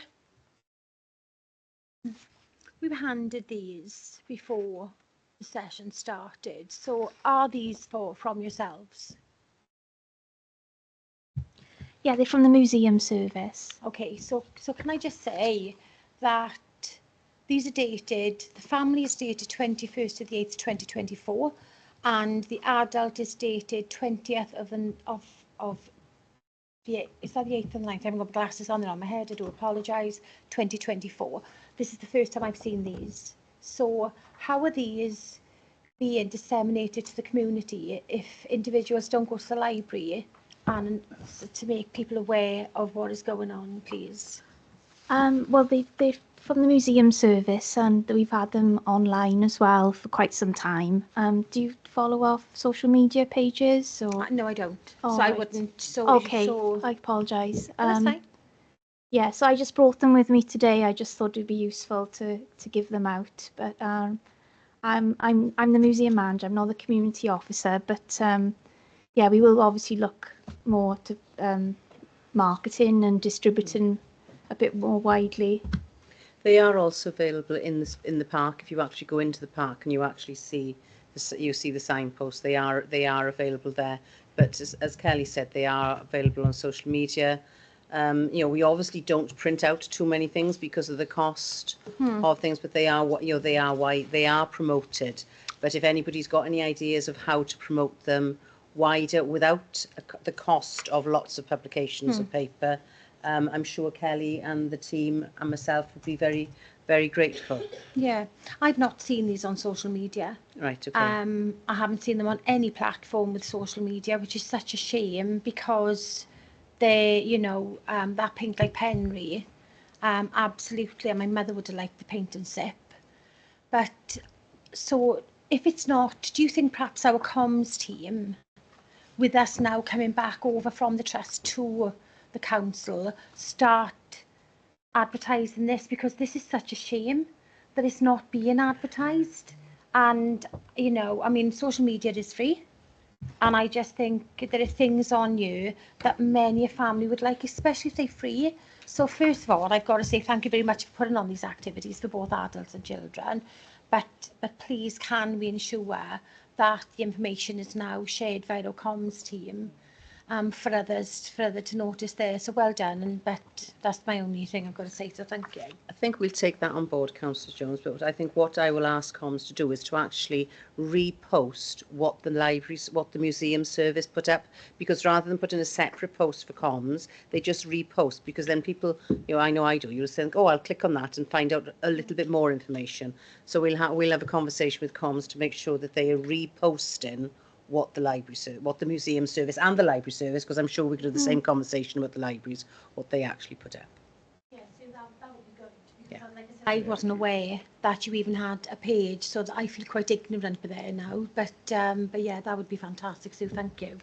We were handed these before the session started. So are these from yourselves? Yeah, they're from the museum service. Okay, so can I just say that these are dated, the family is dated 21st of the 8th, 2024, and the adult is dated 20th of the, is that the 8th and the 9th? I haven't got my glasses on, they're on my head, I do apologise, 2024. This is the first time I've seen these. So how are these being disseminated to the community if individuals don't go to the library, and to make people aware of what is going on, please? Well, they're from the museum service, and we've had them online as well for quite some time. Do you follow our social media pages? Or? No, I don't. Oh, so I right. wouldn't. So okay, so... I apologise. That's fine. Yeah, so I just brought them with me today. I just thought it'd be useful to give them out. But I'm the museum manager. I'm not the community officer. But yeah, we will obviously look more to marketing and distributing a bit more widely. They are also available in the park. If you actually go into the park and you actually see you see the signposts, they are available there. But as Kelly said, they are available on social media. You know, we obviously don't print out too many things because of the cost of things, but they are they are promoted. But if anybody's got any ideas of how to promote them wider without the cost of lots of publications of paper, I'm sure Kelly and the team and myself would be very, very grateful. Yeah, I've not seen these on social media. Right, okay. I haven't seen them on any platform with social media, which is such a shame because they, you know, that Paint Like Penry, absolutely, and my mother would have liked the paint and sip. But so if it's not, do you think perhaps our comms team, with us now coming back over from the trust to the council, start advertising this, because this is such a shame that it's not being advertised? And you know, I mean, social media is free, and I just think there are things on you that many a family would like, especially if they're free. So first of all, I've got to say thank you very much for putting on these activities for both adults and children, but please can we ensure that the information is now shared via our comms team, for others to notice there. So well done, and but that's my only thing I've got to say, so thank you. I think we'll take that on board, Councillor Jones, but I think what I will ask comms to do is to actually repost what the museum service put up, because rather than putting a separate post for comms, they just repost, because then people, you know I do, you'll think, oh, I'll click on that and find out a little bit more information. So we'll have a conversation with comms to make sure that they are reposting what the museum service and the library service, because I'm sure we could have the same conversation about the libraries, what they actually put up. Yeah, so that would be good. Because like I wasn't aware that you even had a page, so that I feel quite ignorant there now. But yeah, that would be fantastic. So thank you.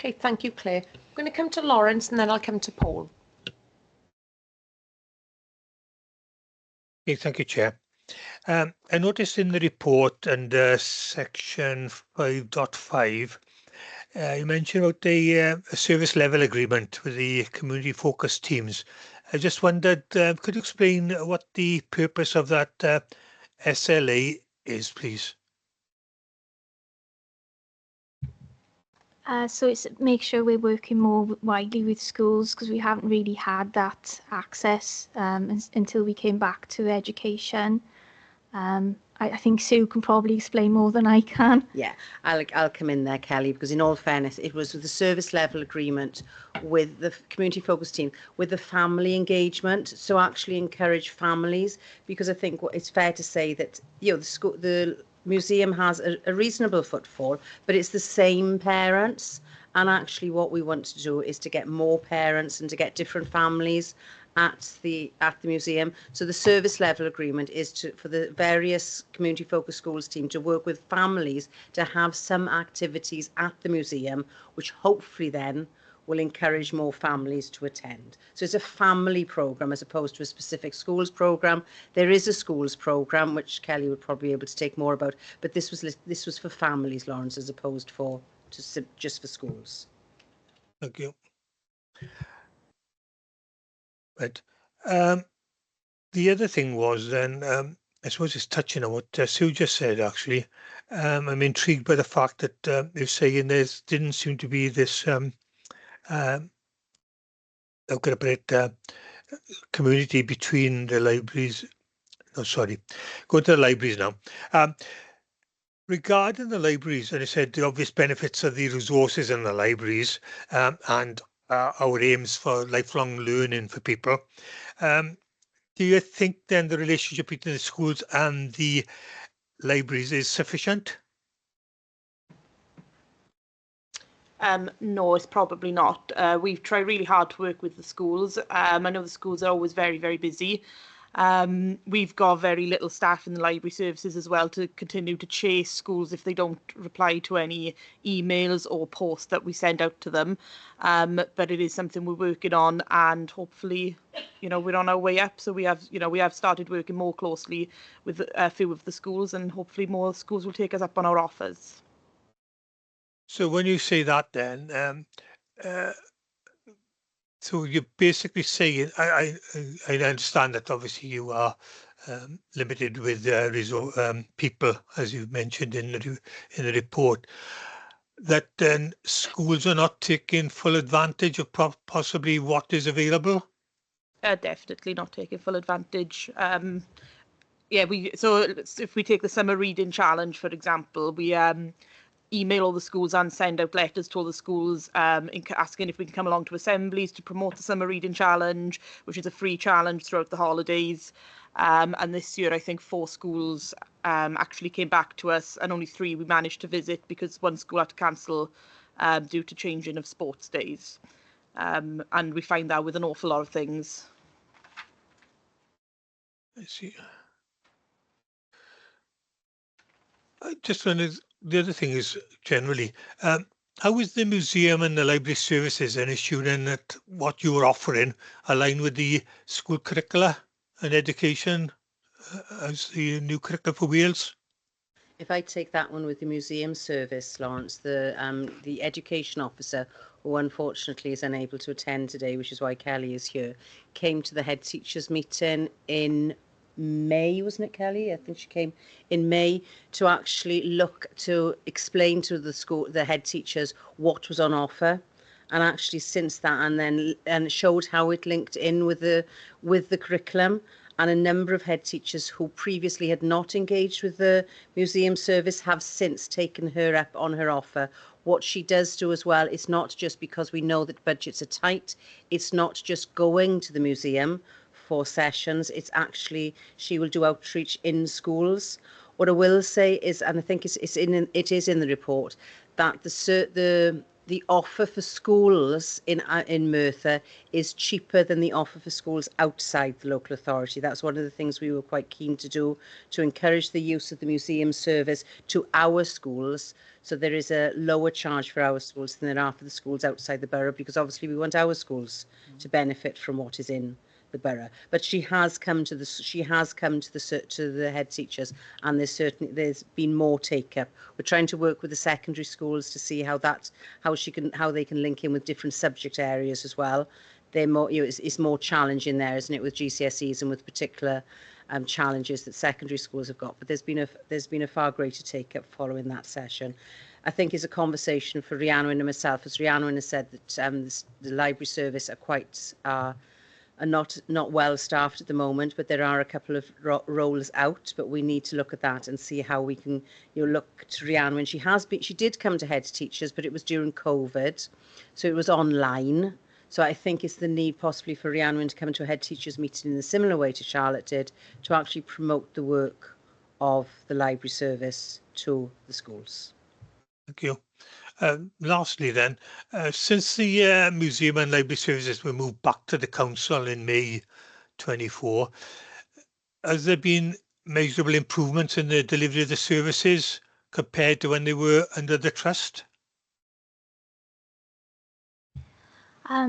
Okay, thank you, Claire. I'm going to come to Lawrence and then I'll come to Paul. Okay, thank you, Chair. I noticed in the report under section 5.5, you mentioned about a service level agreement with the community focused teams. I just wondered, could you explain what the purpose of that SLA is, please? So it's make sure we're working more widely with schools, because we haven't really had that access until we came back to education. I think Sue can probably explain more than I can. Yeah, I'll come in there, Kelly, because in all fairness, it was with the service level agreement with the community focus team, with the family engagement, so actually encourage families, because I think it's fair to say that, you know, the museum has a reasonable footfall, but it's the same parents, and actually what we want to do is to get more parents and to get different families at the museum. So the service level agreement is for the various community focused schools team to work with families to have some activities at the museum, which hopefully then will encourage more families to attend. So it's a family programme as opposed to a specific schools programme. There is a schools programme, which Kelly would probably be able to take more about, but this was for families, Lawrence, as opposed just for schools. Thank you. Right. The other thing was then, I suppose it's touching on what Sue just said, actually. I'm intrigued by the fact that you're saying there didn't seem to be this, how can I put it, community between the libraries. Oh, sorry. Go to the libraries now. Regarding the libraries, and I said the obvious benefits of the resources in the libraries and our aims for lifelong learning for people. Do you think then the relationship between the schools and the libraries is sufficient? No, it's probably not. We've tried really hard to work with the schools. I know the schools are always very, very busy. We've got very little staff in the library services as well to continue to chase schools if they don't reply to any emails or posts that we send out to them. But it is something we're working on, and hopefully, you know, we're on our way up. So we have started working more closely with a few of the schools, and hopefully more schools will take us up on our offers. So when you say that then, So you're basically saying, I understand that obviously you are limited with people, as you mentioned in the report, that then schools are not taking full advantage of possibly what is available? Definitely not taking full advantage. Yeah, so if we take the summer reading challenge, for example, we email all the schools and send out letters to all the schools asking if we can come along to assemblies to promote the summer reading challenge, which is a free challenge throughout the holidays. And this year, I think 4 schools actually came back to us, and only 3 we managed to visit because one school had to cancel due to changing of sports days. And we find that with an awful lot of things. I see. I just wondered, the other thing is generally, how is the museum and the library services and ensuring that what you are offering align with the school curricula and education as the new curriculum for Wales? If I take that one with the museum service, Lawrence, the education officer, who unfortunately is unable to attend today, which is why Kelly is here, came to the head teachers meeting in May, wasn't it, Kelly? I think she came in May to actually look to explain to the head teachers what was on offer. And actually since that, and showed how it linked in with the curriculum. And a number of head teachers who previously had not engaged with the museum service have since taken her up on her offer. What she does do as well is not just because we know that budgets are tight, it's not just going to the museum for sessions, it's actually she will do outreach in schools. What I will say is, and I think it is in the report, that the offer for schools in Merthyr is cheaper than the offer for schools outside the local authority. That's one of the things we were quite keen to do, to encourage the use of the museum service to our schools. So there is a lower charge for our schools than there are for the schools outside the borough, because obviously we want our schools to benefit from what is in the borough. But she has come to the head teachers, and there's been more take up. We're trying to work with the secondary schools to see how they can link in with different subject areas as well. They're more, it's more challenging there, isn't it, with GCSEs and with particular challenges that secondary schools have got. But there's been a far greater take up following that session. I think is a conversation for Rhiannon and myself, as Rhiannon has said that the library service are not well staffed at the moment, but there are a couple of roles out, but we need to look at that and see how we can look to Rhiannon. She did come to head teachers, but it was during COVID, so it was online. So I think it's the need possibly for Rhiannon to come to a head teachers meeting in a similar way to Charlotte did, to actually promote the work of the library service to the schools. Thank you. Lastly then, since the museum and library services were moved back to the council in May 24, has there been measurable improvements in the delivery of the services compared to when they were under the trust?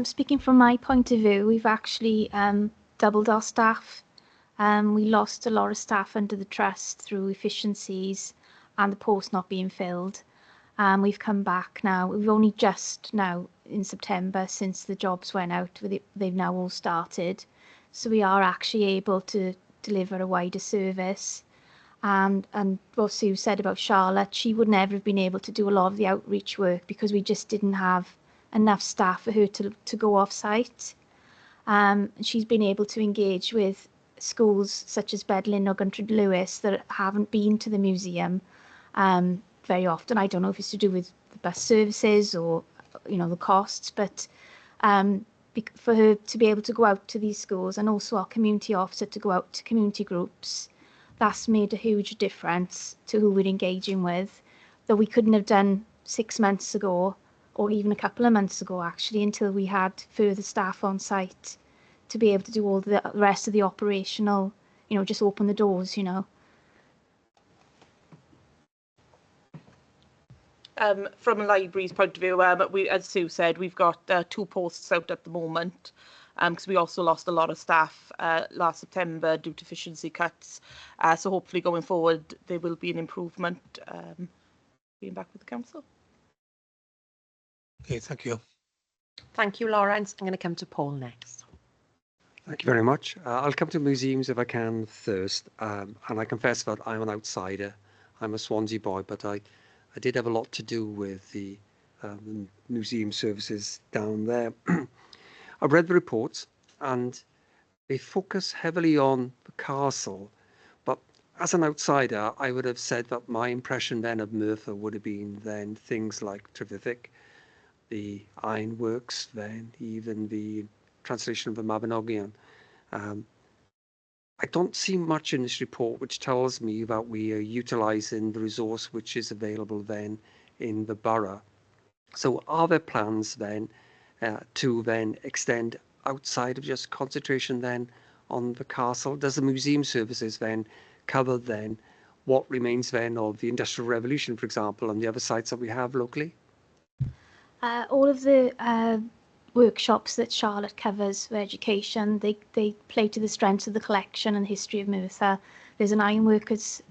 Speaking from my point of view, we've actually doubled our staff. We lost a lot of staff under the trust through efficiencies and the post not being filled. We've come back now. We've only just now in September, since the jobs went out, they've now all started. So we are actually able to deliver a wider service. And what Sue said about Charlotte, she would never have been able to do a lot of the outreach work because we just didn't have enough staff for her to go off site. She's been able to engage with schools such as Bedlin or Guntred Lewis that haven't been to the museum very often. I don't know if it's to do with the bus services or the costs, but for her to be able to go out to these schools, and also our community officer to go out to community groups, that's made a huge difference to who we're engaging with, that we couldn't have done 6 months ago, or even a couple of months ago actually, until we had further staff on site to be able to do all the rest of the operational, just open the doors. From a library's point of view, as Sue said, we've got 2 posts out at the moment, because we also lost a lot of staff last September due to efficiency cuts. So hopefully going forward there will be an improvement being back with the council. Okay, thank you. Thank you, Lawrence. I'm going to come to Paul next. Thank you very much. I'll come to museums if I can first. And I confess that I'm an outsider. I'm a Swansea boy, but I did have a lot to do with the museum services down there. I've read the reports and they focus heavily on the castle. But as an outsider, I would have said that my impression then of Merthyr would have been then things like Trevithick, the ironworks, then even the translation of the Mabinogion. I don't see much in this report which tells me that we are utilising the resource which is available then in the borough. So are there plans then to then extend outside of just concentration then on the castle? Does the museum services then cover then what remains then of the Industrial Revolution, for example, and the other sites that we have locally? All of the workshops that Charlotte covers for education, they play to the strengths of the collection and history of Merthyr. There's an ironworkers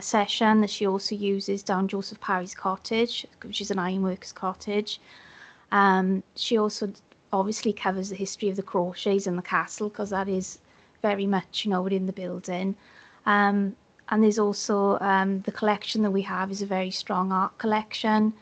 session that she also uses down Joseph Parry's cottage, which is an ironworkers cottage. She also obviously covers the history of the crotchets and the castle, because that is very much, you know, within the building. And there's also the collection that we have is a very strong art collection.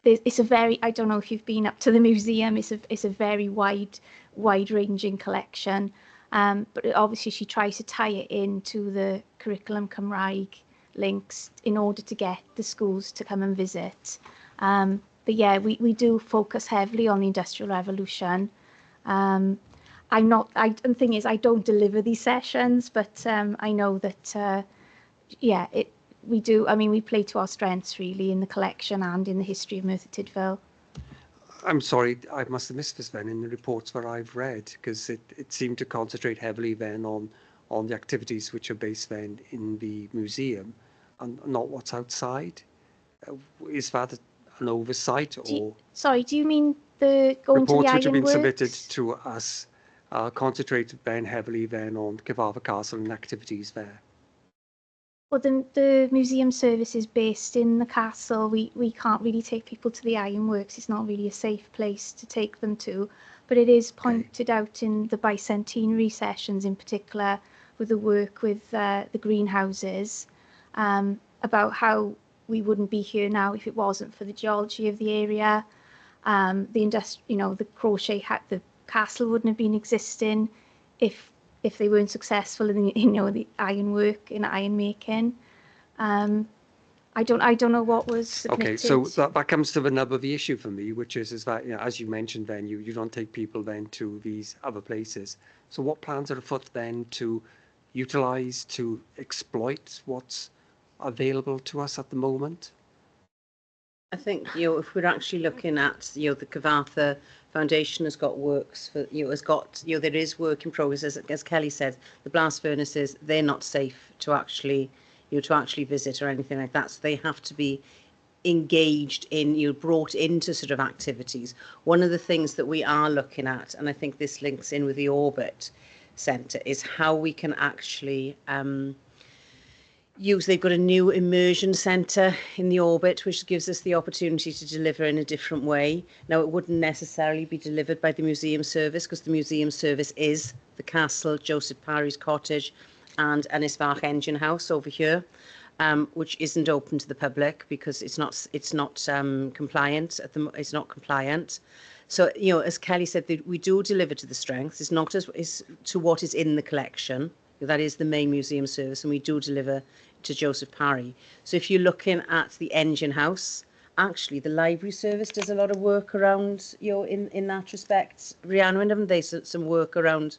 It's a very, I don't know if you've been up to the museum, it's a very wide-ranging collection. But obviously she tries to tie it into the curriculum Cymraeg links in order to get the schools to come and visit. But yeah, we do focus heavily on the Industrial Revolution. The thing is, I don't deliver these sessions, but I know that, yeah, we do. I mean, we play to our strengths really in the collection and in the history of Merthyr Tydfil. I'm sorry, I must have missed this then in the reports that I've read, because it seemed to concentrate heavily then on the activities which are based then in the museum and not what's outside. Is that an oversight, or do you mean the going to the reports which have been ironworks? submitted to us concentrated then heavily then on Cyfarthfa Castle and activities there? Well, the museum service is based in the castle. We can't really take people to the ironworks. It's not really a safe place to take them to. But it is pointed out in the bicentenary sessions in particular, with the work with the greenhouses, about how we wouldn't be here now if it wasn't for the geology of the area. The crochet the castle wouldn't have been existing if they weren't successful in the ironwork in iron making. I don't know what was submitted. Okay, so that comes to the nub of the issue for me, which is that, you know, as you mentioned then, you don't take people then to these other places. So what plans are afoot then to utilise, to exploit what's available to us at the moment? I think, if we're actually looking at, the Cyfarthfa Foundation has got works for, there is work in progress, as Kelly said, the blast furnaces, they're not safe to actually, visit or anything like that. So they have to be engaged in, brought into sort of activities. One of the things that we are looking at, and I think this links in with the Orbit Centre, is how we can actually, they've got a new immersion centre in the Orbit, which gives us the opportunity to deliver in a different way. Now, it wouldn't necessarily be delivered by the museum service, because the museum service is the castle, Joseph Parry's cottage, and Ynysfarch Engine House over here, which isn't open to the public because it's not compliant. It's not compliant. So, as Kelly said, we do deliver to the strengths. It's not as to what is in the collection. That is the main museum service, and we do deliver to Joseph Parry. So if you're looking at the engine house, actually the library service does a lot of work around, in that respect. Rhiannon, haven't they, some work around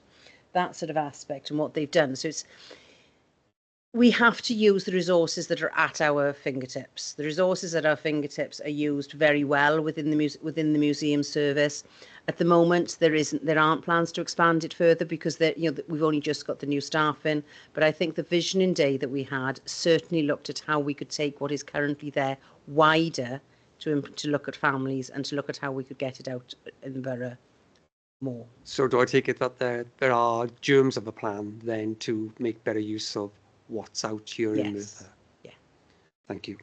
that sort of aspect and what they've done? So we have to use the resources that are at our fingertips. The resources at our fingertips are used very well within the museum service. At the moment, there aren't plans to expand it further because we've only just got the new staff in. But I think the visioning day that we had certainly looked at how we could take what is currently there wider to look at families and to look at how we could get it out in the borough more. So do I take it that there are germs of a plan then to make better use of what's out here in Merthyr? Yeah. Thank you.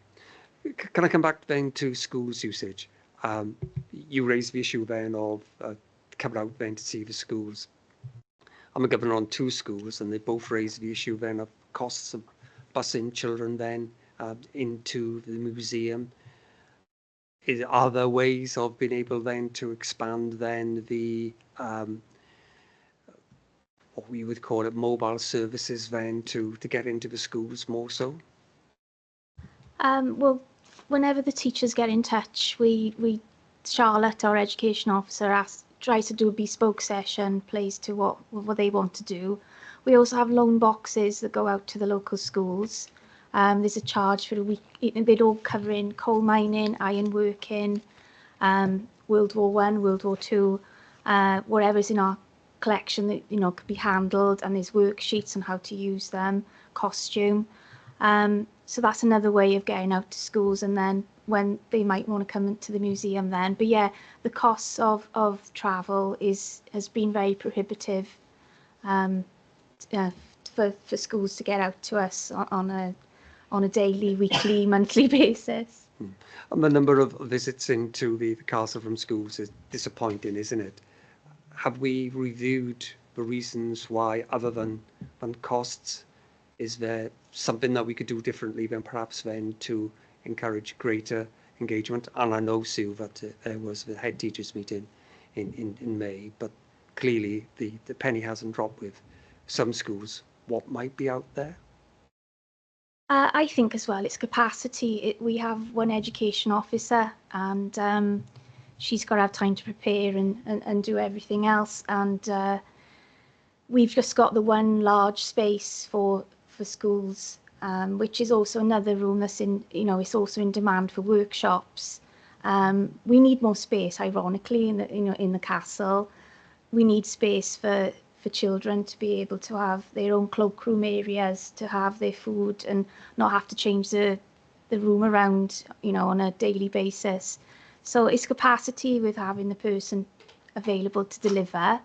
Can I come back then to schools usage? You raised the issue then of coming out then to see the schools. I'm a governor on 2 schools, and they both raised the issue then of costs of busing children then into the museum. Are there ways of being able then to expand then the what we would call it mobile services then to get into the schools more so? Well, whenever the teachers get in touch, we Charlotte, our education officer, tries to do a bespoke session, plays to what they want to do. We also have loan boxes that go out to the local schools. There's a charge for a week. They'd all cover in coal mining, iron working, World War I, World War II, whatever's in our collection that could be handled, and there's worksheets on how to use them, costume. So that's another way of getting out to schools, and then when they might want to come into the museum then. But yeah, the costs of travel has been very prohibitive for schools to get out to us on a daily, weekly, monthly basis. And the number of visits into the castle from schools is disappointing, isn't it? Have we reviewed the reasons why, other than costs? Is there something that we could do differently than perhaps then to encourage greater engagement? And I know, Sue, that there was the head teachers meeting in May, but clearly the penny hasn't dropped with some schools. What might be out there? I think as well, it's capacity. We have one education officer, and she's got to have time to prepare and do everything else. And we've just got the one large space for schools, which is also another room that's it's also in demand for workshops. We need more space, ironically, in the castle. We need space for children to be able to have their own cloakroom areas, to have their food and not have to change the room around, on a daily basis. So it's capacity with having the person available to deliver,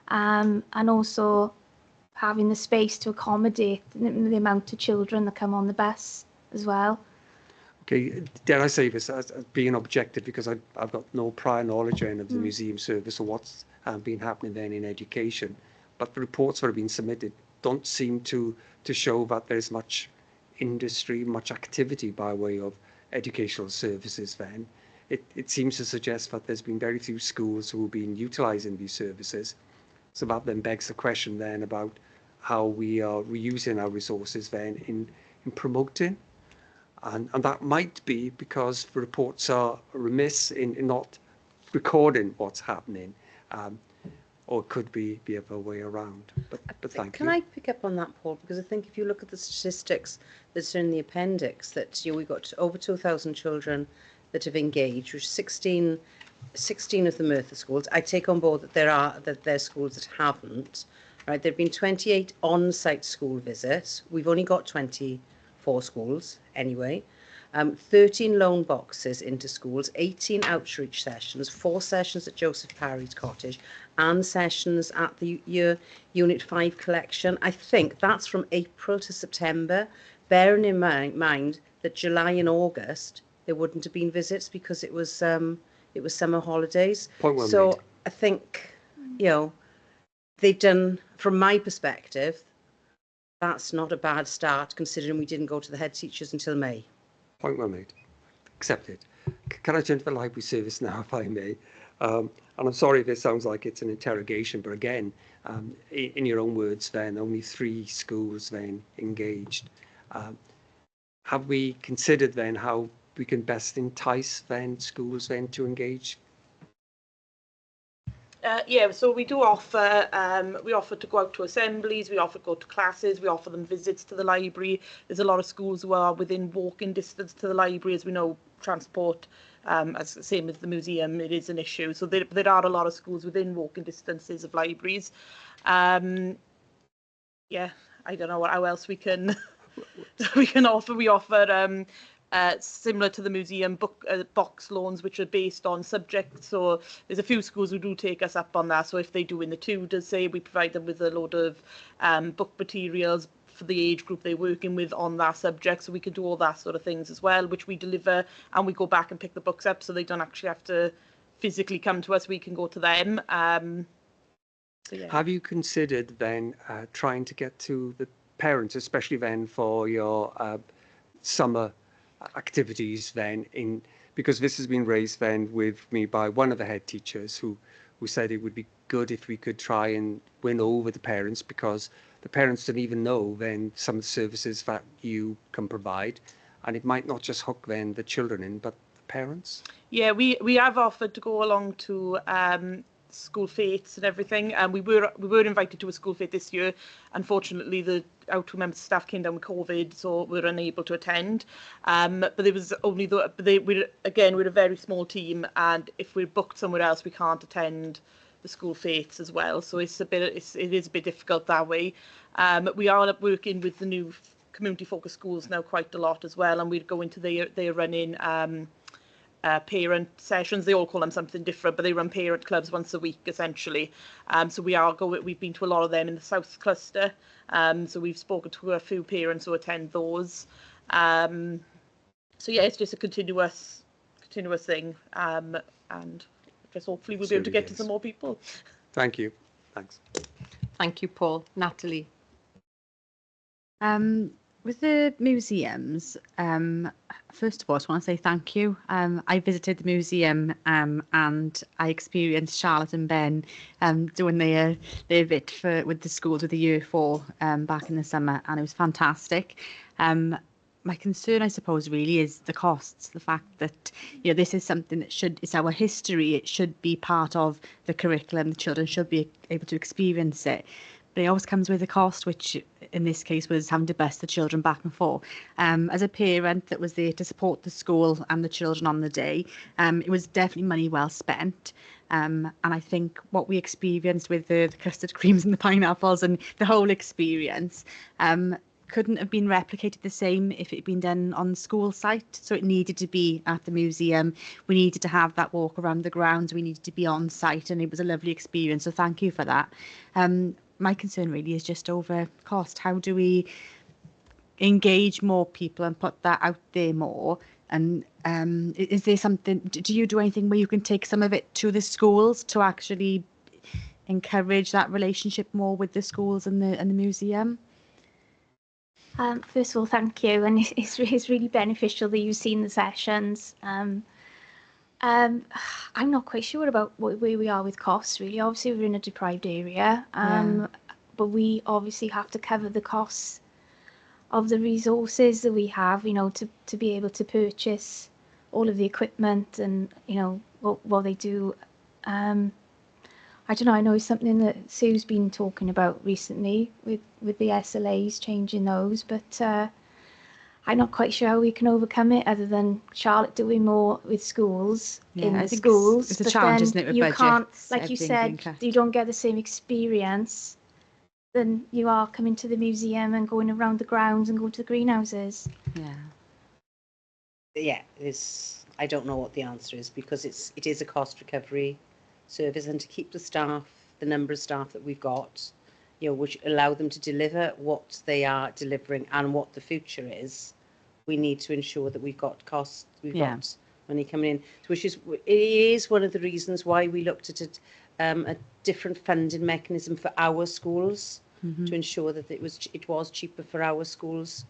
and also having the space to accommodate the amount of children that come on the bus as well. Okay, dare I say this as being objective, because I've got no prior knowledge of the museum service or what's been happening then in education, but the reports that have been submitted don't seem to show that there's much industry, much activity by way of educational services then. It seems to suggest that there's been very few schools who have been utilising these services. So that then begs the question then about how we are reusing our resources then in promoting. And that might be because the reports are remiss in not recording what's happening, or it could be the other way around. But thank you. Can I pick up on that, Paul? Because I think if you look at the statistics that's in the appendix, that we've got over 2,000 children that have engaged, which 16 of them are the schools. I take on board that there are schools that haven't. Right, there have been 28 on-site school visits. We've only got 24 schools anyway. 13 loan boxes into schools, 18 outreach sessions, 4 sessions at Joseph Parry's cottage, and sessions at the Unit 5 collection. I think that's from April to September, bearing in mind that July and August there wouldn't have been visits because it was summer holidays. Point well so made. I think they've done, from my perspective, that's not a bad start considering we didn't go to the head teachers until May. Point well made. Accepted. Can I turn to the library service now, if I may? And I'm sorry if this sounds like it's an interrogation, but again, in your own words then, only 3 schools then engaged. Have we considered then how we can best entice then schools then to engage? Yeah, so we do offer, we offer to go out to assemblies, we offer to go to classes, we offer them visits to the library. There's a lot of schools who are within walking distance to the library. As we know, transport, as same as the museum, it is an issue. So there are a lot of schools within walking distances of libraries. Yeah, I don't know how else we can offer. We offer similar to the museum box loans, which are based on subjects. So there's a few schools who do take us up on that. So if they do in the tutors, say, we provide them with a load of book materials, for the age group they're working with on that subject, so we can do all that sort of things as well, which we deliver, and we go back and pick the books up, so they don't actually have to physically come to us, we can go to them. So yeah. Have you considered then trying to get to the parents, especially then for your summer activities then, because this has been raised then with me by one of the head teachers who said it would be good if we could try and win over the parents, because the parents don't even know then some of the services that you can provide, and it might not just hook then the children in, but the parents. Yeah, we have offered to go along to school fetes and everything, and we were invited to a school fete this year. Unfortunately, our 2 members of staff came down with COVID, so we were unable to attend. But there was only we're a very small team, and if we're booked somewhere else, we can't attend the school fetes as well. So it is a bit difficult that way. We are working with the new community focused schools now quite a lot as well, and we're going to their running parent sessions. They all call them something different, but they run parent clubs once a week essentially. So we've been to a lot of them in the South Cluster. So we've spoken to a few parents who attend those. So yeah, it's just a continuous thing. And just hopefully we'll be able to get to some more people. Thank you. Thanks. Thank you, Paul. Natalie. With the museums, first of all, I just want to say thank you. I visited the museum and I experienced Charlotte and Ben doing their bit with the schools with the year 4 back in the summer, and it was fantastic. My concern, I suppose, really is the costs. The fact that this is something that it's our history. It should be part of the curriculum. The children should be able to experience it. But it always comes with a cost, which in this case was having to bus the children back and forth. As a parent that was there to support the school and the children on the day, it was definitely money well spent. And I think what we experienced with the custard creams and the pineapples and the whole experience couldn't have been replicated the same if it had been done on the school site. So it needed to be at the museum. We needed to have that walk around the grounds. We needed to be on site, and it was a lovely experience. So thank you for that. My concern really is just over cost. How do we engage more people and put that out there more? And is there something, do you do anything where you can take some of it to the schools to actually encourage that relationship more with the schools and the museum? First of all, thank you, and it's really beneficial that you've seen the sessions. I'm not quite sure about where we are with costs, really. Obviously, we're in a deprived area, but we obviously have to cover the costs of the resources that we have, to be able to purchase all of the equipment and, what they do. I don't know, I know it's something that Sue's been talking about recently with the SLAs, changing those, but I'm not quite sure how we can overcome it other than Charlotte doing more with schools in the schools. It's a challenge, isn't it, with you budget? Can't, like you said, you don't get the same experience than you are coming to the museum and going around the grounds and going to the greenhouses. Yeah, I don't know what the answer is, because it is a cost recovery service, and to keep the number of staff that we've got, which allow them to deliver what they are delivering and what the future is, we need to ensure that we've got costs, got money coming in, it is one of the reasons why we looked at a different funding mechanism for our schools, to ensure that it was cheaper for our schools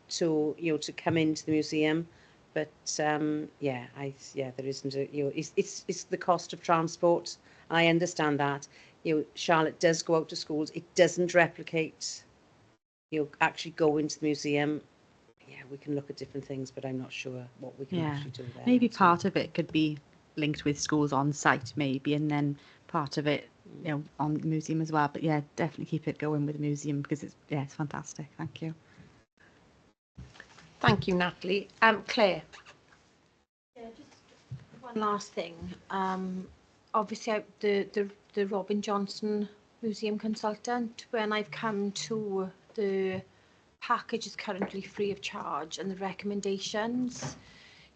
to come into the museum. But there isn't it's the cost of transport. I understand that. Charlotte does go out to schools. It doesn't replicate. Actually go into the museum. Yeah, we can look at different things, but I'm not sure what we can actually do there. Maybe part of it could be linked with schools on site, maybe, and then part of it, on the museum as well. But yeah, definitely keep it going with the museum, because it's fantastic. Thank you. Thank you, Natalie. Claire. Yeah, just one last thing. Obviously, the Robin Johnson Museum consultant, when I've come to the package is currently free of charge, and the recommendations,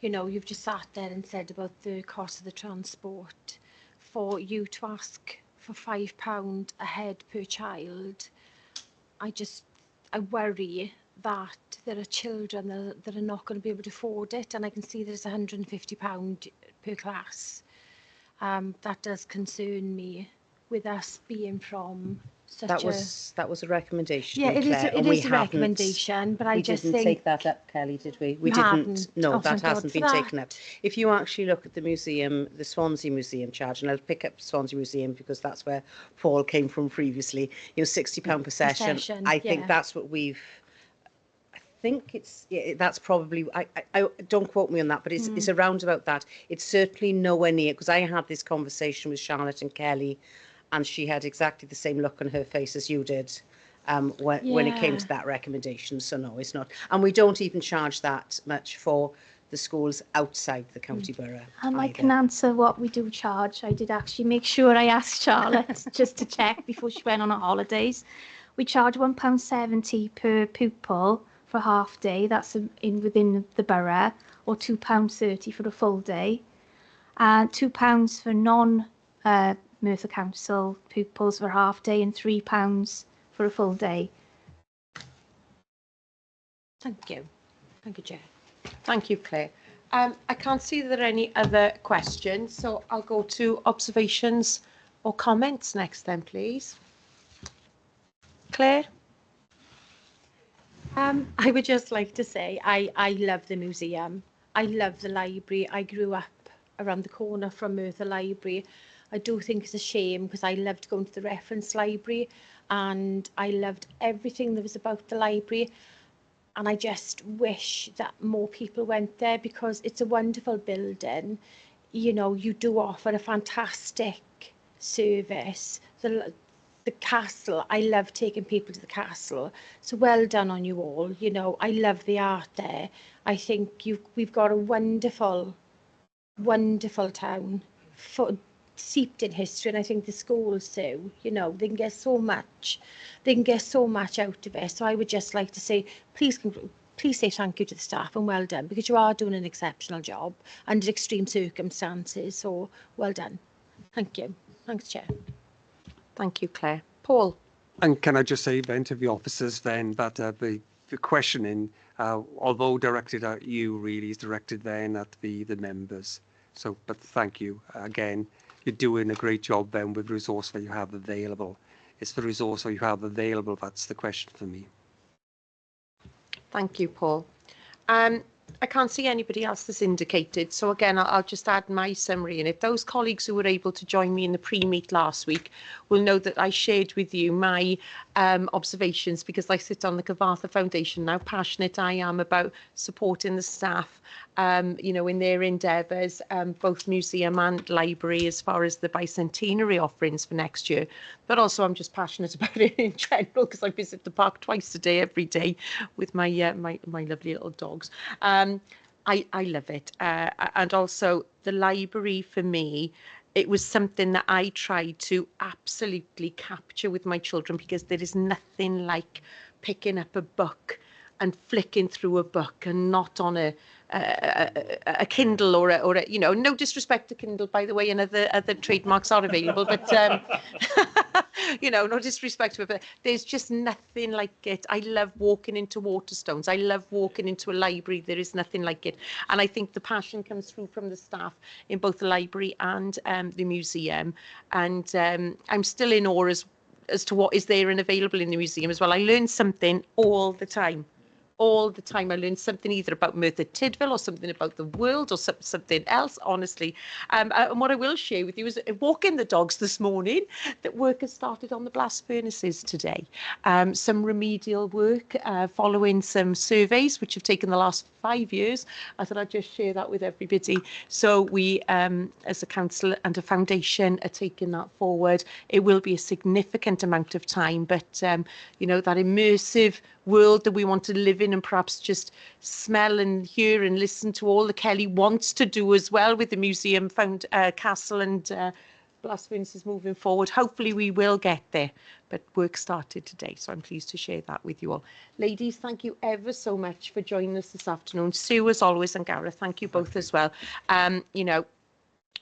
you've just sat there and said about the cost of the transport. For you to ask for £5 a head per child, I I worry that there are children that are not going to be able to afford it, and I can see there's £150 per class. That does concern me, with us being from such That was a recommendation, Yeah, it is. Claire, It and is we a haven't. recommendation, but I We just didn't think take that up, Kelly, did we? We You didn't. haven't? No, Oh, that thank God hasn't for been taken up. that. If you actually look at the museum, the Swansea Museum charge, and I'll pick up Swansea Museum because that's where Paul came from previously. £60 per session. I think yeah. that's what we've. I think that's probably. I don't quote me on that, but it's around about that. It's certainly nowhere near, because I had this conversation with Charlotte and Kelly, and she had exactly the same look on her face as you did. When it came Yeah. to that recommendation. So no, it's not. And we don't even charge that much for the schools outside the county borough I either. can answer what we do charge. I did actually make sure I asked Charlotte just to check before she went on her holidays. We charge £1.70 per pupil for a half day. That's within the borough, or £2.30 for a full day. And £2 for Merthyr Council pupils for a half day, and £3 for a full day. Thank you. Thank you, Chair. Thank you, Claire. I can't see there are any other questions, so I'll go to observations or comments next then, please. Claire? I would just like to say I love the museum. I love the library. I grew up around the corner from Merthyr Library. I do think it's a shame, because I loved going to the reference library and I loved everything that was about the library. And I just wish that more people went there, because it's a wonderful building. You know, you do offer a fantastic service. The castle, I love taking people to the castle. So well done on you all. You know, I love the art there. I think we've got a wonderful, wonderful town, steeped in history, and I think the schools too. You know, they can get so much out of it. So I would just like to say, please say thank you to the staff, and well done, because you are doing an exceptional job under extreme circumstances. So well done. Thank you. Thanks, Chair. Thank you, Claire. Paul? And can I just say then to the officers then that the questioning, although directed at you, really is directed then at the members. So, but thank you again. You're doing a great job then with the resource that you have available. It's the resource that you have available that's the question for me. Thank you, Paul. I can't see anybody else that's indicated. So again, I'll just add my summary. And if those colleagues who were able to join me in the pre-meet last week will know that I shared with you my observations, because I sit on the Cyfarthfa Foundation, how passionate I am about supporting the staff, you know, in their endeavours, both museum and library, as far as the bicentenary offerings for next year. But also I'm just passionate about it in general, because I visit the park twice a day, every day, with my my lovely little dogs. I love it. And also the library, for me, it was something that I tried to absolutely capture with my children, because there is nothing like picking up a book and flicking through a book, and not on a Kindle or a, you know, no disrespect to Kindle, by the way, and other trademarks are available, but you know, no disrespect to it, but there's just nothing like it. I love walking into Waterstones. I love walking into a library. There is nothing like it. And I think the passion comes through from the staff in both the library and the museum. And I'm still in awe as to what is there and available in the museum as well. I learn something all the time. All the time I learn something, either about Merthyr Tydfil or something about the world or something else, honestly. And what I will share with you is walking the dogs this morning, that work has started on the blast furnaces today. Some remedial work following some surveys which have taken the last 5 years. I thought I'd just share that with everybody. So we, as a council and a foundation, are taking that forward. It will be a significant amount of time, but you know, that immersive world that we want to live in, and perhaps just smell and hear and listen to all that Kelly wants to do as well with the museum, castle and blast furnaces moving forward. Hopefully we will get there, but work started today, so I'm pleased to share that with you all. Ladies, thank you ever so much for joining us this afternoon. Sue, as always, and Gareth, thank you both as well. You know,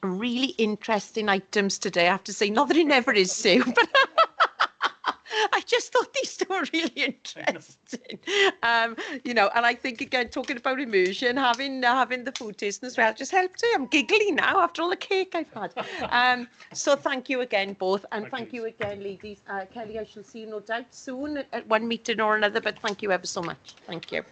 really interesting items today, I have to say. Not that it never is, Sue, but I just thought these two were really interesting. You know, and I think again, talking about immersion, having the food tasting as well just helped me. I'm giggly now after all the cake I've had. So thank you again both, and thank you again, ladies. Kelly, I shall see you no doubt soon at one meeting or another, but thank you ever so much. Thank you.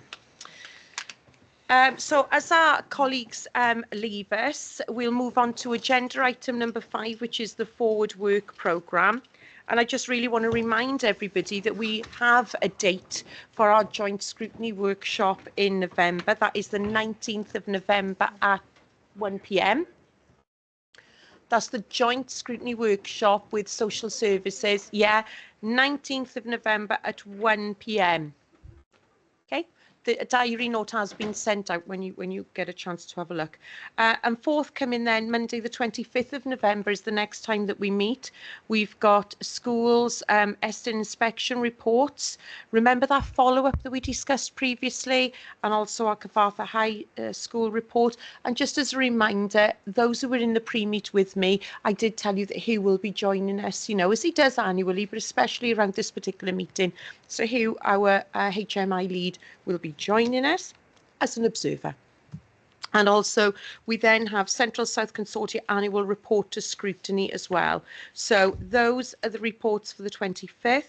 So as our colleagues leave us, we'll move on to agenda item number 5, which is the Forward Work Programme. And I just really want to remind everybody that we have a date for our joint scrutiny workshop in November. That is the 19th of November at 1 p.m. That's the joint scrutiny workshop with social services. Yeah, 19th of November at 1 p.m. Okay. The diary note has been sent out when you get a chance to have a look. And forthcoming then, Monday the 25th of November is the next time that we meet. We've got schools, Eston inspection reports. Remember that follow-up that we discussed previously, and also our Cyfarthfa High School report. And just as a reminder, those who were in the pre-meet with me, I did tell you that Hugh will be joining us, you know, as he does annually, but especially around this particular meeting. So Hugh, our HMI lead, will be joining us as an observer. And also we then have Central South Consortia annual report to scrutiny as well. So those are the reports for the 25th.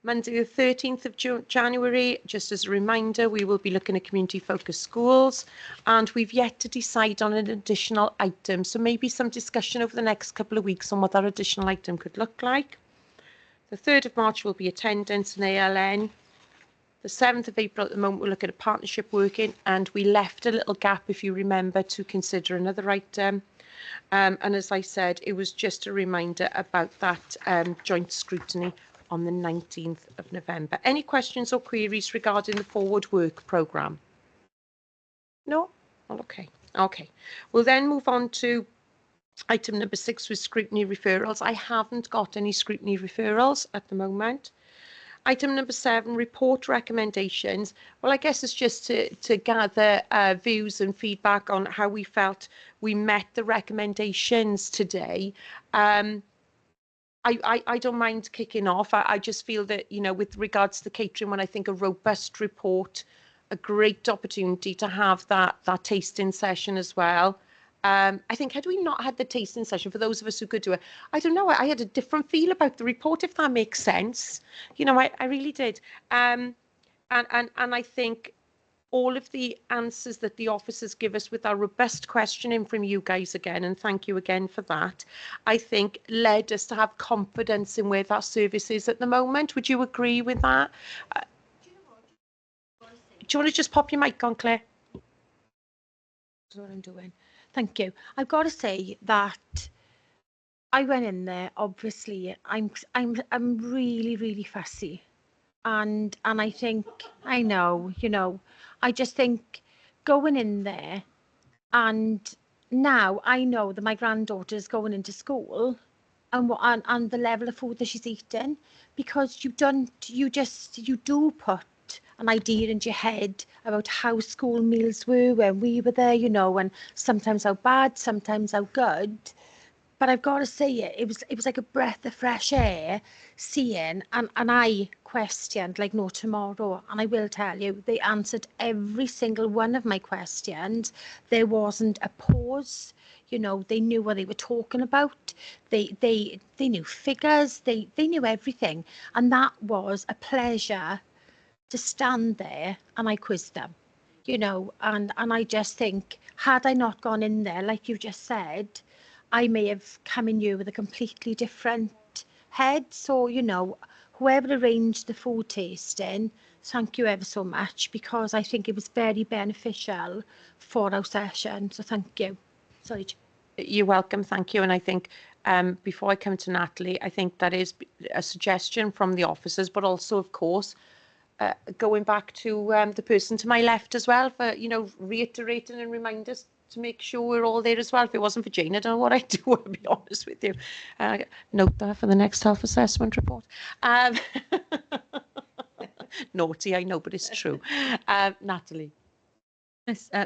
Monday the 13th of January, just as a reminder, we will be looking at community focused schools, and we've yet to decide on an additional item. So maybe some discussion over the next couple of weeks on what that additional item could look like. The 3rd of March will be attendance and ALN. The 7th of April, at the moment, we're looking at partnership working, and we left a little gap, if you remember, to consider another item. And as I said, it was just a reminder about that joint scrutiny on the 19th of November. Any questions or queries regarding the Forward Work Programme? No? Oh, okay. Okay. We'll then move on to item number 6 with scrutiny referrals. I haven't got any scrutiny referrals at the moment. Item number 7, report recommendations. Well, I guess it's just to gather views and feedback on how we felt we met the recommendations today. I don't mind kicking off. I just feel that, you know, with regards to catering, when I think a robust report, a great opportunity to have that tasting session as well. I think, had we not had the tasting session, for those of us who could do it, I don't know, I had a different feel about the report, if that makes sense. You know, I really did. And I think all of the answers that the officers give us with our robust questioning from you guys again, and thank you again for that, I think led us to have confidence in where that service is at the moment. Would you agree with that? Do you want to just pop your mic on, Claire? That's what I'm doing. Thank you. I've got to say that I went in there. Obviously, I'm really fussy, and I think, I know, you know, I just think going in there, and now I know that my granddaughter's going into school, and what and the level of food that she's eating, because you do put an idea into your head about how school meals were when we were there, you know, and sometimes how bad, sometimes how good. But I've got to say it was like a breath of fresh air seeing, and I questioned like no tomorrow, and I will tell you, they answered every single one of my questions. There wasn't a pause. You know, they knew what they were talking about. They knew figures. They knew everything, and that was a pleasure to stand there, and I quizzed them, you know, and I just think, had I not gone in there, like you just said, I may have come in here with a completely different head. So, you know, whoever arranged the food tasting, thank you ever so much, because I think it was very beneficial for our session. So thank you. Sorry. You're welcome. Thank you. And I think before I come to Natalie, I think that is a suggestion from the officers, but also, of course, going back to the person to my left as well, for, you know, reiterating and remind us to make sure we're all there as well. If it wasn't for Jane, I don't know what I'd do, I'll be honest with you. Note that for the next self-assessment report. Naughty, I know, but it's true. Natalie.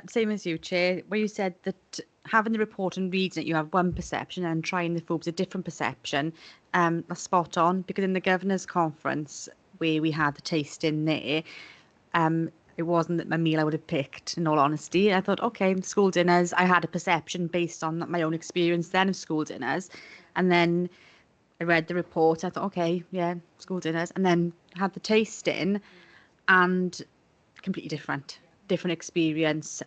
Same as you, Chair, where you said that having the report and reading it, you have one perception, and trying the food with a different perception. That's spot on, because in the governor's conference where we had the tasting there, it wasn't my meal I would have picked, in all honesty. I thought, okay, school dinners, I had a perception based on my own experience then of school dinners. And then I read the report, I thought, okay, yeah, school dinners. And then had the tasting, and completely different experience.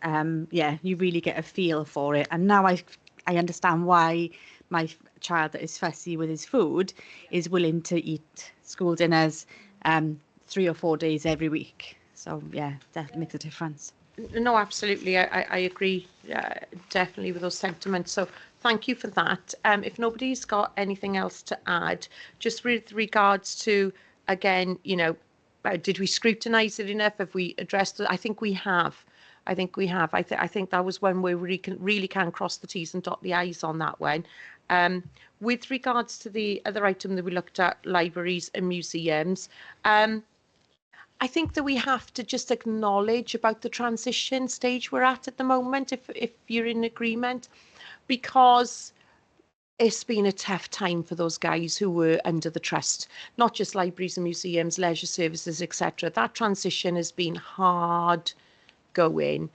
Yeah, you really get a feel for it. And now I understand why my child that is fussy with his food is willing to eat school dinners 3 or 4 days every week. So yeah, definitely makes a difference. No, absolutely. I agree definitely with those sentiments. So thank you for that. If nobody's got anything else to add, just with regards to, again, you know, did we scrutinise it enough? Have we addressed it? I think we have. I think that was one where we really can cross the T's and dot the I's on that one. With regards to the other item that we looked at, libraries and museums, I think that we have to just acknowledge about the transition stage we're at the moment, if you're in agreement, because it's been a tough time for those guys who were under the trust, not just libraries and museums, leisure services, etc. That transition has been hard going.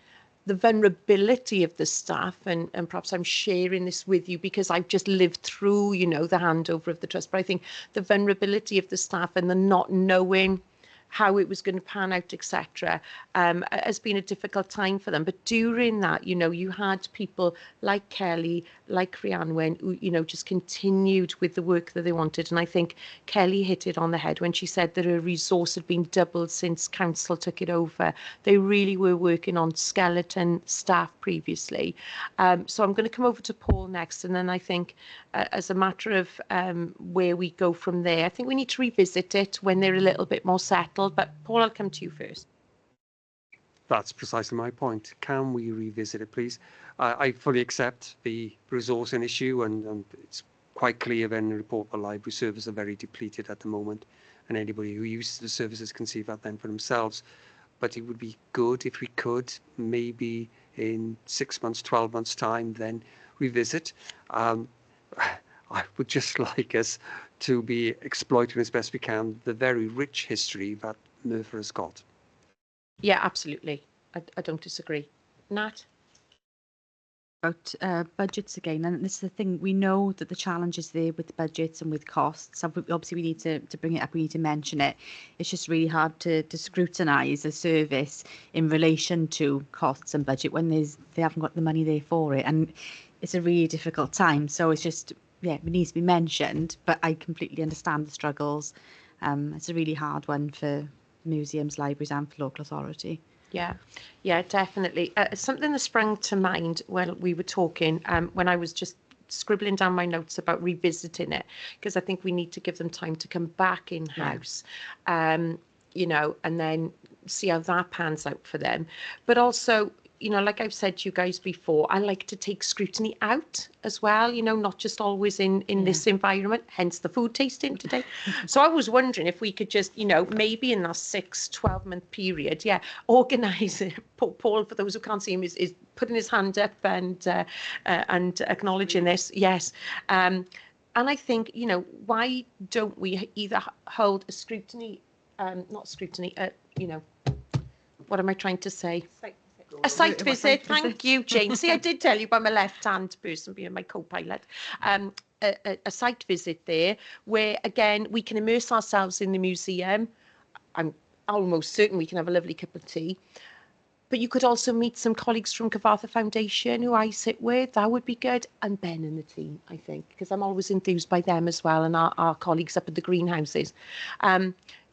The vulnerability of the staff, and perhaps I'm sharing this with you because I've just lived through, you know, the handover of the trust, but I think the vulnerability of the staff and the not knowing how it was going to pan out, etc., has been a difficult time for them. But during that, you know, you had people like Kelly, like Rhianwen, who, you know, just continued with the work that they wanted. And I think Kelly hit it on the head when she said that her resource had been doubled since council took it over. They really were working on skeleton staff previously. So I'm going to come over to Paul next, and then I think as a matter of where we go from there, I think we need to revisit it when they're a little bit more settled. But Paul, I'll come to you first. That's precisely my point. Can we revisit it, please? I fully accept the resourcing issue, and it's quite clear in the report the library services are very depleted at the moment, and anybody who uses the services can see that then for themselves. But it would be good if we could, maybe in 6 months, 12 months' time, then revisit. I would just like us to be exploiting as best we can the very rich history that Merthyr has got. Yeah, absolutely. I don't disagree. Nat? About budgets again, and this is the thing, we know that the challenge is there with budgets and with costs. Obviously we need to bring it up, we need to mention it. It's just really hard to scrutinise a service in relation to costs and budget when they haven't got the money there for it, and it's a really difficult time. So it's just, yeah, it needs to be mentioned, but I completely understand the struggles. It's a really hard one for museums, libraries and for local authority. Yeah, definitely. Something that sprang to mind when we were talking, when I was just scribbling down my notes about revisiting it, because I think we need to give them time to come back in-house, you know, and then see how that pans out for them. But also, you know, like I've said to you guys before, I like to take scrutiny out as well, you know, not just always in this environment, hence the food tasting today. So I was wondering if we could just, you know, maybe in that 12-month period, organise it. Paul, for those who can't see him, is putting his hand up and acknowledging this, yes. And I think, you know, why don't we either hold a scrutiny, not scrutiny, you know, what am I trying to say? A site visit. Thank you, Jane. See, I did tell you I'm a left-hand person being my co-pilot. A site visit there where, again, we can immerse ourselves in the museum. I'm almost certain we can have a lovely cup of tea. But you could also meet some colleagues from Cyfarthfa Foundation who I sit with. That would be good. And Ben and the team, I think, because I'm always enthused by them as well, and our colleagues up at the greenhouses.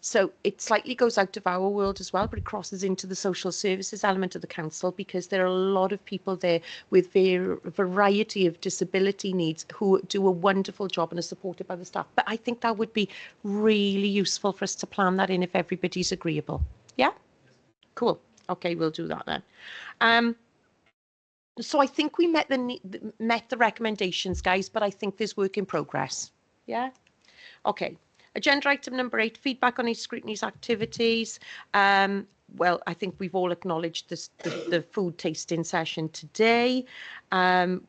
So it slightly goes out of our world as well, but it crosses into the social services element of the council, because there are a lot of people there with a variety of disability needs who do a wonderful job and are supported by the staff. But I think that would be really useful for us to plan that in if everybody's agreeable. Yeah? Cool. Okay, we'll do that then. So I think we met the recommendations, guys, but I think there's work in progress. Yeah? Okay. Agenda item number 8, feedback on each scrutiny's activities. well, I think we've all acknowledged this, the food tasting session today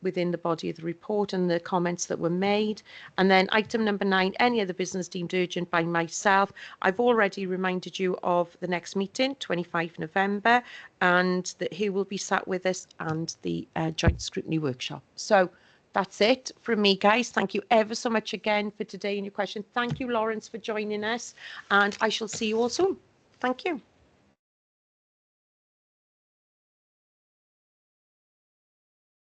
within the body of the report and the comments that were made. And then item number 9, any other business deemed urgent by myself. I've already reminded you of the next meeting, 25 November, and that he will be sat with us and the joint scrutiny workshop. So that's it from me, guys. Thank you ever so much again for today and your question. Thank you, Lawrence, for joining us, and I shall see you all soon. Thank you.